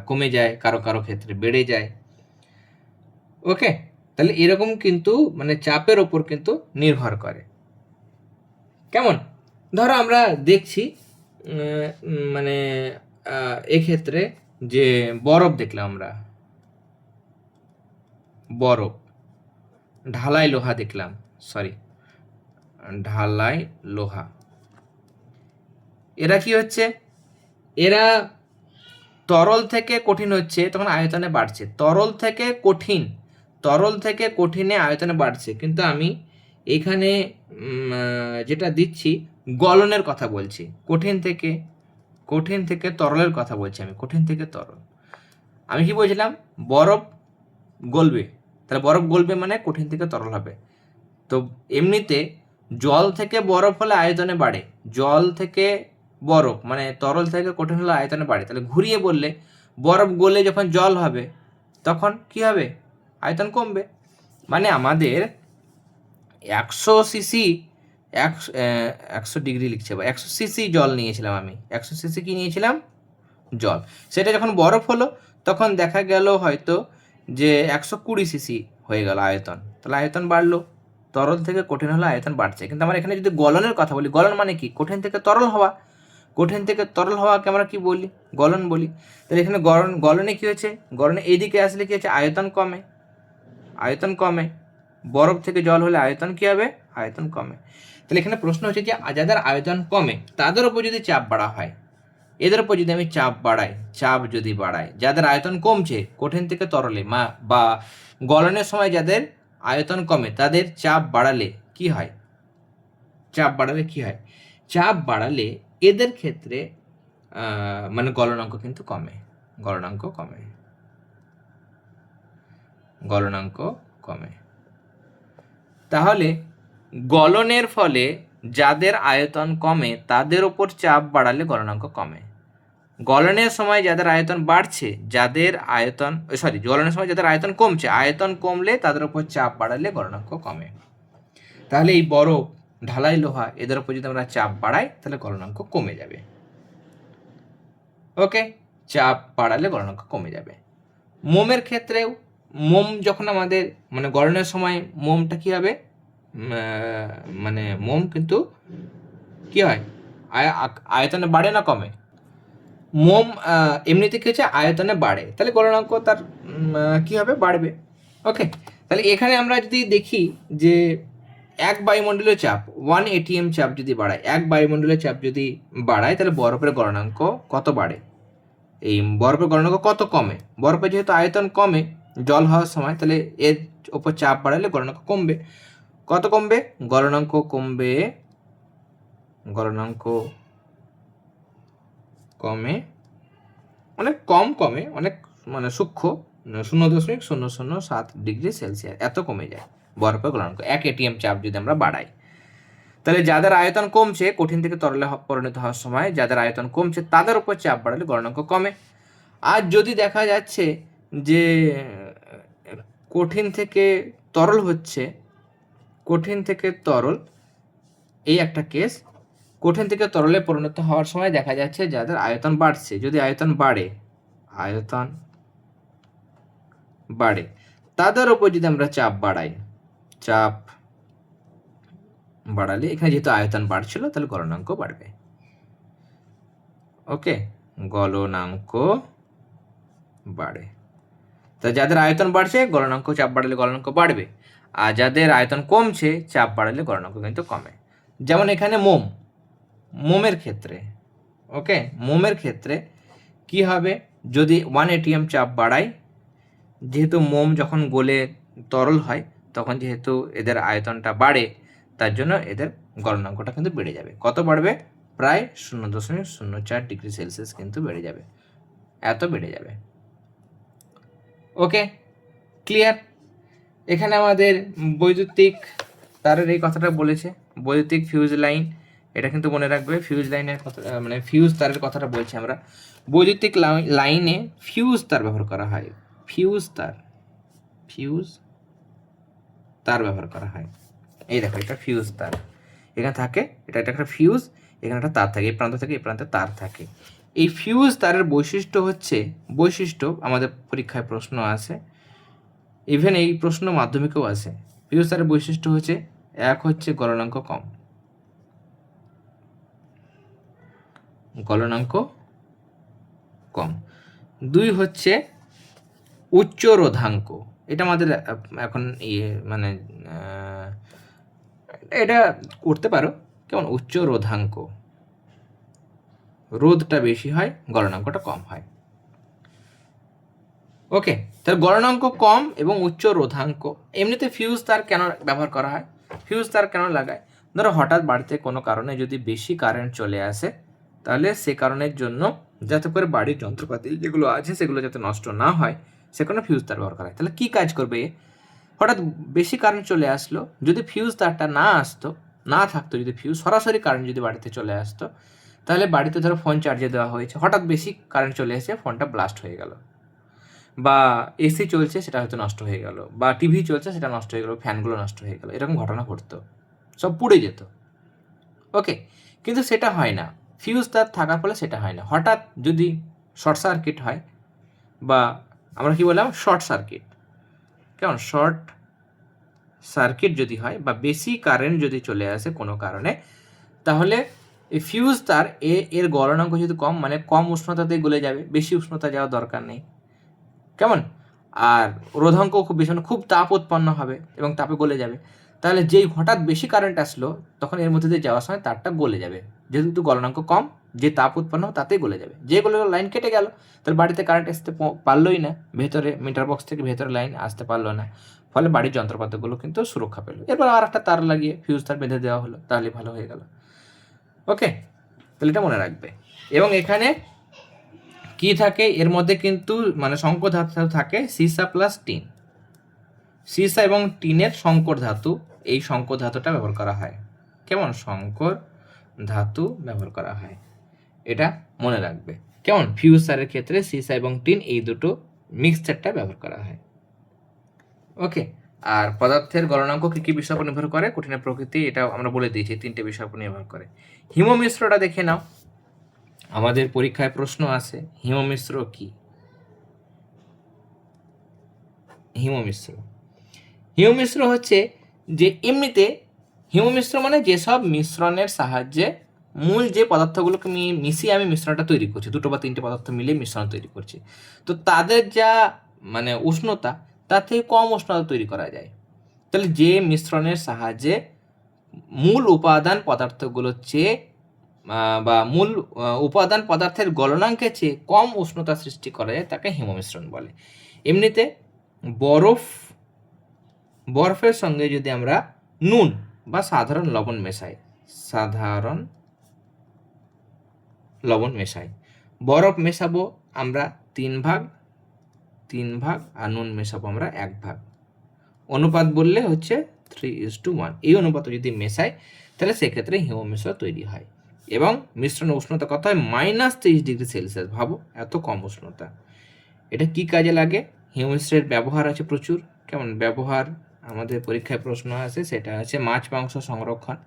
কমে যায়, কারো কারো ক্ষেত্রে বেড়ে যায়। ওকে, তাহলে এরকম কিন্তু মানে চাপের ওপর কিন্তু নির্ভর করে। কেমন, ধরো আমরা দেখছি মানে এক্ষেত্রে যে বরফ দেখলাম আমরা, বরফ, ঢালাই লোহা দেখলাম, সরি ঢালাই লোহা, এরা কি হচ্ছে, এরা তরল থেকে কঠিন হচ্ছে তখন আয়তনে বাড়ছে, তরল থেকে কঠিন, তরল থেকে কঠিনে আয়তনে বাড়ছে, কিন্তু আমি এখানে যেটা দিচ্ছি গলনের কথা বলছি, কঠিন থেকে তরলের কথা বলছি আমি, কঠিন থেকে তরল। আমি কি বলছিলাম, বরফ গলবে, তাহলে বরফ গলবে মানে কঠিন থেকে তরল হবে। তো এমনিতে জল থেকে বরফ হলে আয়তনে বাড়ে, জল থেকে বরফ মানে তরল থেকে কঠিন হলে আয়তনে বাড়ে, তাহলে ঘুরিয়ে বললে বরফ গলে যখন জল হবে তখন কি হবে, আয়তন কমবে। মানে আমাদের 100 সিসি 100 ডিগ্রি লিখছে, বা 100 সিসি জল নিয়েছিলাম আমি, 100 সিসি কি নিয়েছিলাম, জল, সেটা যখন বরফ হলো তখন দেখা গেল হয়তো যে 120 সিসি হয়ে গেল আয়তন, তাহলে আয়তন বাড়লো, তরল থেকে কঠিন হলে আয়তন বাড়ছে। কিন্তু আমরা এখানে যদি গলনের কথা বলি, গলন মানে কি, কঠিন থেকে তরল হওয়া, কঠিন থেকে তরল হওয়াকে আমরা কি বলি, গলন বলি। তাহলে এখানে গলনে কি হয়েছে, গলনে এইদিকে আসলে কি হচ্ছে, আয়তন কমে, আয়তন কমে, বরফ থেকে জল হলে আয়তন কি হবে, আয়তন কমে। তাহলে এখানে প্রশ্ন হচ্ছে যে যাদের আয়তন কমে তাদের উপর যদি চাপ বাড়া হয়, এদের উপর যদি আমি চাপ বাড়াই, চাপ যদি বাড়াই, যাদের আয়তন কমছে কঠিন থেকে তরলে বা গলনের সময় যাদের আয়তন কমে তাদের চাপ বাড়ালে কি হয়, চাপ বাড়ালে কি হয়, চাপ বাড়ালে এদের ক্ষেত্রে মানে গলনাঙ্ক কিন্তু কমে, গলনাঙ্ক কমে, গলনাঙ্ক কমে। তাহলে গলনের ফলে যাদের আয়তন কমে তাদের ওপর চাপ বাড়ালে গলনাঙ্ক কমে, গলনের সময় যাদের আয়তন বাড়ছে, যাদের আয়তন গলনের সময় যাদের আয়তন কমছে, আয়তন কমলে তাদের উপর চাপ বাড়ালে গলনাঙ্ক কমে। তাহলে এই বরফ, ঢালাই লোহা, এদের উপর যদি আমরা চাপ বাড়াই তাহলে গলনাঙ্ক কমে যাবে। ওকে, চাপ বাড়ালে গলনাঙ্ক কমে যাবে। মোমের ক্ষেত্রেও, মোম যখন আমাদের মানে গলনের সময় মোমটা কি হবে, মানে মোম কিন্তু কি হয়, আয়তনে বাড়ে না কমে, মোম এমনিতে কি হচ্ছে, আয়তনে বাড়ে, তাহলে গলনাঙ্ক তার কি হবে, বাড়বে। ওকে, তাহলে এখানে আমরা যদি দেখি যে এক বায়ুমণ্ডলীয় চাপ 1 atm চাপ যদি বাড়ায়, এক বায়ুমণ্ডলীয় চাপ যদি বাড়ায় তাহলে বরফের গলনাঙ্ক কত বাড়ে, এই বরফের গলনাঙ্ক কত কমে, বরফের যেহেতু আয়তন কমে জল হওয়ার সময়, তাহলে এর ওপর চাপ বাড়ালে গলনাঙ্ক কমবে, কত কমবে, গলনাঙ্ক কমবে, গলনাঙ্ক কমে, অনেক কম কমে, অনেক মানে সূক্ষ্ম, 0.007 ডিগ্রি সেলসিয়াস এত কমে যায় বরফের গলনাঙ্ক 1 atm চাপ যদি আমরা বাড়াই। তাহলে যাদের আয়তন কমছে কঠিন থেকে তরলে পরিণত হওয়ার সময়, যাদের আয়তন কমছে তাদের উপর চাপ বাড়ালে গলনাঙ্ক কমে। আর যদি দেখা যাচ্ছে যে কঠিন থেকে তরল হচ্ছে, কঠিন থেকে তরল, এই একটা কেস, কঠিন থেকে তরলে পরিণত হওয়ার সময় দেখা যাচ্ছে যাদের আয়তন বাড়ছে, যদি আয়তন বাড়ে, আয়তন বাড়ে, তাদের উপর যদি আমরা চাপ বাড়াই, চাপ বাড়ালে এখানে যেহেতু আয়তন বাড়ছিল তাহলে গলনাঙ্ক বাড়বে। ওকে, গলনাঙ্ক বাড়ে। তা যাদের আয়তন বাড়ছে গলনাঙ্ক, চাপ বাড়ালে গলনাঙ্ক বাড়বে, আর যাদের আয়তন কমছে চাপ বাড়ালে গলনাঙ্ক কিন্তু কমে। যেমন এখানে মোমের ক্ষেত্রে, ওকে, মোমের ক্ষেত্রে কি হবে, যদি 1 atm চাপ বাড়াই, যেহেতু মোম যখন গলে তরল হয় তখন যেহেতু এদের আয়তনটা বাড়ে, তার জন্য এদের গলনাঙ্কটা কিন্তু বেড়ে যাবে। কত বাড়বে? প্রায় 0.04 ডিগ্রি সেলসিয়াস কিন্তু বেড়ে যাবে, এত বেড়ে যাবে। ওকে, ক্লিয়ার? এখানে আমাদের বৈদ্যুতিক তারের এই কথাটা বলেছে, বৈদ্যুতিক ফিউজ লাইন, এটা কিন্তু মনে রাখবে। ফিউজ লাইনের কথা, মানে ফিউজ তারের কথাটা বলছি আমরা। বৈদ্যুতিক লাইনে ফিউজ তার ব্যবহার করা হয়, ফিউজ তার ব্যবহার করা হয়। এই দেখো, এটা ফিউজ তার, এখানে থাকে, এটা একটা ফিউজ, এখানে একটা তার থাকে, এই প্রান্ত থেকে এই প্রান্তে তার থাকে। এই ফিউজ তারের বৈশিষ্ট্য আমাদের পরীক্ষায় প্রশ্ন আছে, ইভেন এই প্রশ্ন মাধ্যমিকেও আছে। ফিউজ তারের বৈশিষ্ট্য হচ্ছে, এক হচ্ছে গলনাঙ্ক কম, দুই হচ্ছে উচ্চ রোধাঙ্ক। এটা আমাদের এখন মানে এটা করতে পারো, কেমন? উচ্চ রোধাঙ্ক, রোধটা বেশি হয়, গলনাঙ্কটা কম হয়। ওকে, তাহলে গলনাঙ্ক কম এবং উচ্চ রোধাঙ্ক। এমনিতে ফিউজ তার কেন ব্যবহার করা হয়, ফিউজ তার কেন লাগায়? ধরো হঠাৎ বাড়িতে কোনো কারণে যদি বেশি কারেন্ট চলে আসে, তাহলে সে কারণের জন্য যাতে করে বাড়ির যন্ত্রপাতি যেগুলো আছে সেগুলো যাতে নষ্ট না হয়, সে কারণে ফিউজ তার ব্যবহার করা হয়। তাহলে কী কাজ করবে? হঠাৎ বেশি কারেন্ট চলে আসলো, যদি ফিউজ তারটা না থাকতো, যদি ফিউজ সরাসরি কারেন্ট যদি বাড়িতে চলে আসতো, তাহলে বাড়িতে ধরো ফোন চার্জে দেওয়া হয়েছে, হঠাৎ বেশি কারেন্ট চলে এসে ফোনটা ব্লাস্ট হয়ে গেল, বা এসি চলছে সেটা হয়তো নষ্ট হয়ে গেল, বা টিভি চলছে সেটা নষ্ট হয়ে গেল, ফ্যানগুলো নষ্ট হয়ে গেল, এরকম ঘটনা ঘটতো, সব পুড়ে যেত। ওকে, কিন্তু সেটা হয় না, ফিউজ তার থাকার ফলে সেটা হয় না। হঠাৎ যদি শর্ট সার্কিট হয়, বা আমরা কি বললাম, শর্ট সার্কিট যদি হয়, বা বেশি কারেন্ট যদি চলে আসে কোনো কারণে, তাহলে এই ফিউজ তার এর গলনাঙ্ক যদি কম, মানে কম উষ্ণতাতে গলে যাবে, বেশি উষ্ণতা যাওয়ার দরকার নেই, কেমন? আর রোধাঙ্ক খুব বেশি, খুব তাপ উৎপন্ন হবে এবং তাপে গলে যাবে। তাহলে যেই হঠাৎ বেশি কারেন্ট আসলো, তখন এর মধ্যে দিয়ে যাওয়ার সময় তারটা গলে যাবে, যেহেতু গলনাঙ্ক কম, যে তাপ উৎপন্ন হবে তাতেই গলে যাবে। যে গলে লাইন কেটে গেল, তাহলে বাড়িতে কারেন্ট আসতে পারলোই না, ভেতরে মিটার বক্স থেকে ভেতরে লাইন আসতে পারলো না, ফলে বাড়ির যন্ত্রপাতিগুলো কিন্তু সুরক্ষা পেল। এরপর আর একটা তার লাগিয়ে ফিউজ তার বেঁধে দেওয়া হলো, তাহলে ভালো হয়ে গেল। ওকে, তাহলে এটা মনে রাখবে। এবং এখানে কি থাকে এর মধ্যে, কিন্তু মানে সংকর ধাতু থাকে, সিসা প্লাস টিন, সিসা এবং টিনের সংকর ধাতু, এই সংকর ধাতুটা ব্যবহার করা হয়। কেমন? সংকর ধাতু ব্যবহার করা হয়, এটা মনে রাখবে। কেমন? ফিউজ তারের ক্ষেত্রে সিসা এবং টিন, এই দুটো মিক্সচারটা ব্যবহার করা হয়। ওকে, আর পদার্থের গলনাঙ্ক কি কি বিষয়ের উপর নির্ভর করে? কঠিনের প্রকৃতি, এটা আমরা বলে দিয়েছি, তিনটে বিষয়ের উপর নির্ভর করে। হিম মিশ্রটা দেখে নাও, আমাদের পরীক্ষায় প্রশ্ন আছে, হিম মিশ্র কি? হিম মিশ্র হচ্ছে যে, এমনিতে হিম মিশ্র মানে যেসব মিশ্রণের সাহায্যে মূল যে পদার্থগুলোকে মিশিয়ে আমি মিশ্রণটা তৈরি করছি, দুটো বা তিনটে পদার্থ মিলে মিশ্রণ তৈরি করছি, তো তাদের যা মানে উষ্ণতা, তার থেকে কম উষ্ণতা তৈরি করা যায়। তাহলে যে মিশ্রণের সাহায্যে মূল উপাদান পদার্থগুলোর চেয়ে বা মূল উপাদান পদার্থের গলনাঙ্কের চেয়ে কম উষ্ণতা সৃষ্টি করা যায়, তাকে হিম মিশ্রণ বলে। এমনিতে বরফের সঙ্গে যদি আমরা নুন বা সাধারণ লবণ মেশাই, বরফ মেশাবো আমরা 3 ভাগ, আর নুন মেশাবো আমরা 1 ভাগ। অনুপাত বললে হচ্ছে 3:1। এই অনুপাতে যদি মেশাই, তাহলে সেক্ষেত্রে হিম মিশ্র তৈরি হয়। এবং মিশ্রণের উষ্ণতা কত হয়? -30 ডিগ্রি সেলসিয়াস। ভাবো, এত কম উষ্ণতা। এটা কি কাজে লাগে? হিম মিশ্রের ব্যবহার আছে প্রচুর। কেমন ব্যবহার? আমাদের পরীক্ষায় প্রশ্ন আছে, সেটা আছে মাছ মাংস সংরক্ষণ,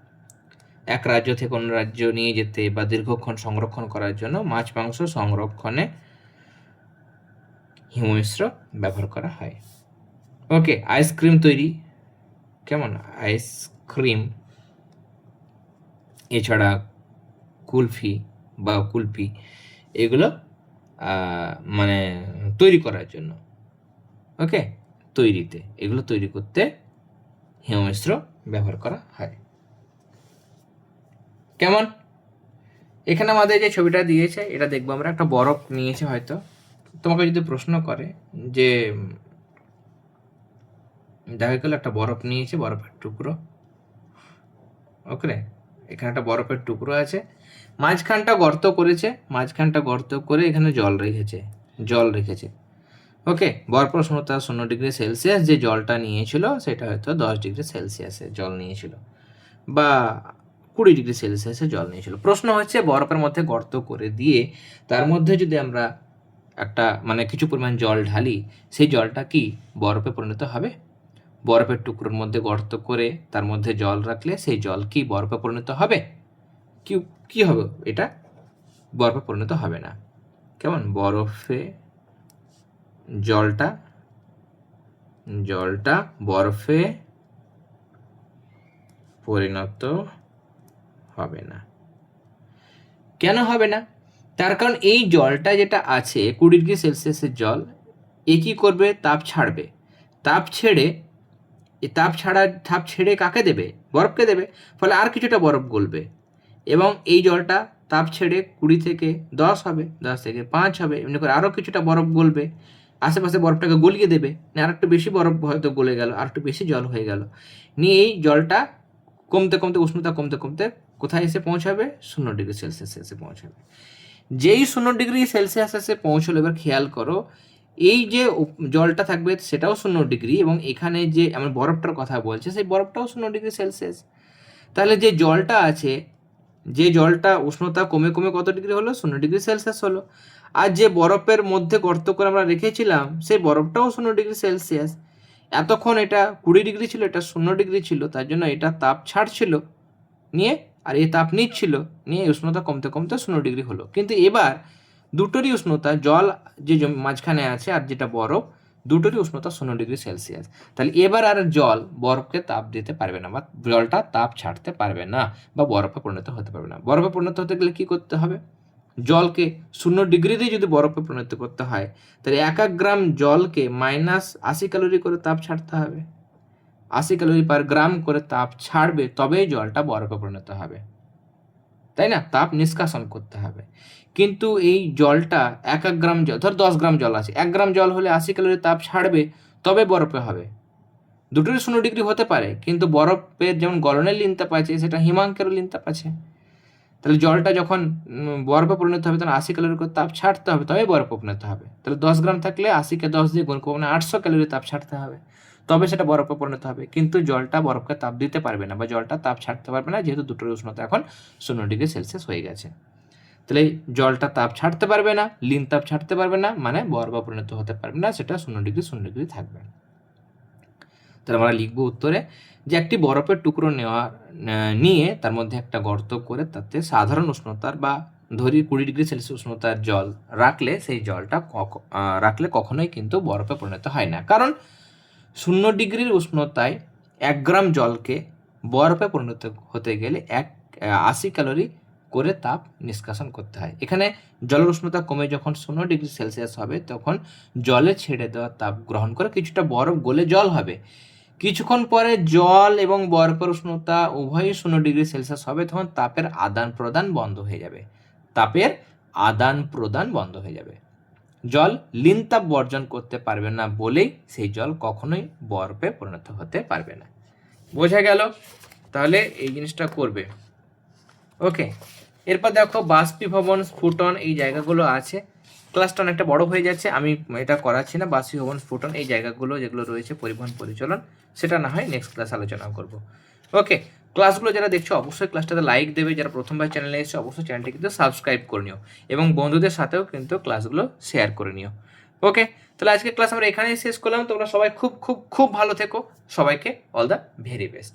এক রাজ্য থেকে অন্য রাজ্য নিয়ে যেতে বা দীর্ঘক্ষণ সংরক্ষণ করার জন্য মাছ মাংস সংরক্ষণে হিম মিশ্র ব্যবহার করা হয়। ওকে, আইসক্রিম তৈরি, কেমন? আইসক্রিম, এছাড়া কুলফি, এগুলো মানে তৈরি করার জন্য, ওকে, এগুলো তৈরি করতে হিম মিশ্র ব্যবহার করা হয়। কেমন? এখানে আমাদের যে ছবিটা দিয়েছে, এটা দেখবো আমরা, একটা বরফ নিয়েছে হয়তো, তোমাকে যদি প্রশ্ন করে যে দেখা গেল একটা বরফ নিয়েছে, বরফের টুকরো, ওকে, এখানে একটা বরফের টুকরো আছে, মাঝখানটা গর্ত করেছে, মাঝখানটা গর্ত করে এখানে জল রেখেছে, ওকে। বরফ উষ্ণতা 0°C, যে জলটা নিয়েছিল সেটা হয়তো 10°C জল নিয়েছিল, বা 20°C জল নিয়েছিল। প্রশ্ন হচ্ছে বরফের মধ্যে গর্ত করে দিয়ে তার মধ্যে যদি আমরা একটা মানে কিছু পরিমাণ জল ঢালি, সেই জলটা কি বরফে পরিণত হবে? বরফের টুকরোর মধ্যে গর্ত করে তার মধ্যে জল রাখলে সেই জল কি বরফে পরিণত হবে? কি হবে? এটা বরফে পরিণত হবে না। কেমন? বরফে জলটা বরফে পরিণত হবে না। কেন হবে না? তার কারণ এই জলটা যেটা আছে 20°C জল, এ কি করবে? তাপ ছাড়বে। তাপ ছেড়ে কাকে দেবে? বরফকে দেবে। ফলে আর কিছুটা বরফ গলবে এবং এই জলটা তাপ ছেড়ে 20 থেকে 10 হবে, 10 থেকে 5 হবে, এমনি করে আরও কিছুটা বরফ গলবে, আশেপাশে বরফটাকে গলিয়ে দেবে, আর একটু বেশি বরফ হয়তো গলে গেল, আর একটু বেশি জল হয়ে গেল, নিয়ে এই জলটা কমতে কমতে উষ্ণতা কমতে কমতে কোথায় এসে পৌঁছাবে? 0°C এসে পৌঁছাবে। যেই 0°C এসে পৌঁছলো, এবার খেয়াল করো এই যে জলটা থাকবে সেটাও 0°, এবং এখানে যে আমার বরফটার কথা বলছে সেই বরফটাও 0°C। তাহলে যে জলটা আছে, যে জলটা উষ্ণতা কমে কমে কত ডিগ্রি হলো? 0°C হলো। আর যে বরফের মধ্যে গর্ত করে আমরা রেখেছিলাম সেই বরফটাও 0°C। এতক্ষণ এটা 20° ছিল, এটা 0° ছিল, তার জন্য এটা তাপ ছাড়ছিল নিয়ে, আর এই তাপ নিচ্ছিল নিয়ে উষ্ণতা কমতে কমতে 0° হলো। কিন্তু এবার দুটোরই উষ্ণতা, জল যে মাঝখানে আছে আর যেটা বরফ, দুটোরই উষ্ণতা 0°C। তাহলে এবার আর জল বরফকে তাপ দিতে পারবে না, বা জলটা তাপ ছাড়তে পারবে না, বা বরফে পরিণত হতে পারবে না। বরফে পরিণত হতে গেলে কি করতে হবে? জলকে 0°তেই যদি বরফে পরিণত করতে হয়, তাহলে 1 গ্রাম জলকে -80 ক্যালোরি করে তাপ ছাড়তে হবে। 80 ক্যালোরি পার গ্রাম করে তাপ ছাড়বে, তবেই জলটা বরফে পরিণত হবে, তাই না? তাপ নিষ্কাশন করতে হবে। কিন্তু এই জলটা 1 গ্রাম জল, ধর 10 গ্রাম জল আছে, 1 গ্রাম জল হলে 80 ক্যালোরি তাপ ছাড়বে, তবে বরফে হবে। দুটোরই 0° হতে পারে, কিন্তু বরফের যেমন গলনের লিনতাপ আছে, সেটা হিমাঙ্কেরও লিনতাপ আছে। তাহলে জলটা যখন বরফে পরিণত হবে, তখন 80 ক্যালোরি করে তাপ ছাড়তে হবে, তবে বরফে পরিণত হবে। তাহলে 10 গ্রাম থাকলে 80কে 10 দিয়ে গুণ করবো, 800 ক্যালোরি তাপ ছাড়তে হবে, তবে সেটা বরফে পরিণত হবে। কিন্তু জলটা বরফকে তাপ দিতে পারবে না, বা জলটা তাপ ছাড়তে পারবে না, যেহেতু দুটোর উষ্ণতা এখন 0°C হয়ে গেছে। তাহলে জলটা তাপ ছাড়তে পারবে না, লিন তাপ ছাড়তে পারবে না, মানে বরফে পরিণত হতে পারবে না, সেটা 0°, থাকবে। তাহলে আমরা লিখবো উত্তরে যে একটি বরফের টুকরো নিয়ে তার মধ্যে একটা গর্ত করে তাতে সাধারণ উষ্ণতার বা ধরি 20°C উষ্ণতার জল রাখলে সেই জলটা কখনোই কিন্তু বরফে পরিণত হয় না। কারণ 0° উষ্ণতায় 1 গ্রাম জলকে বরফে পরিণত হতে গেলে 80 ক্যালোরি করে তাপ নিষ্কাশন করতে হয়। এখানে জলের উষ্ণতা কমে যখন 0°C হবে, তখন জলে ছেড়ে দেওয়া তাপ গ্রহণ করে কিছুটা বরফ গলে জল হবে। কিছুক্ষণ পরে জল এবং বরফের উষ্ণতা উভয়ই 0°C হবে, তখন তাপের আদান প্রদান বন্ধ হয়ে যাবে। জল লিনতাপ বর্জন করতে পারবে না বলেই সেই জল কখনোই বরফে পরিণত হতে পারবে না। বোঝা গেল? তাহলে এই জিনিসটা করবে, ওকে। এরপর দেখো বাষ্পীভবন, স্ফুটন, এই জায়গাগুলো আছে। ক্লাসটা অনেকটা বড় হয়ে যাচ্ছে, আমি এটা করাচ্ছি না। বাষ্পীভবন, স্ফুটন, এই জায়গাগুলো যেগুলো রয়েছে, পরিবহন পরিচালন, সেটা না হয় নেক্সট ক্লাস আলোচনা করব, ওকে। ক্লাসগুলো যারা দেখছো অবশ্যই ক্লাসটাতে লাইক দেবে, যারা প্রথমবার চ্যানেলে এসেছো অবশ্যই চ্যানেলটি কিন্তু সাবস্ক্রাইব করে নিও, এবং বন্ধুদের সাথেও কিন্তু ক্লাসগুলো শেয়ার করে নিও, ওকে। তাহলে আজকে ক্লাস আমরা এখানেই শেষ করলাম। তোমরা সবাই খুব খুব খুব ভালো থেকো। সবাইকে অল দ্য ভেরি বেস্ট।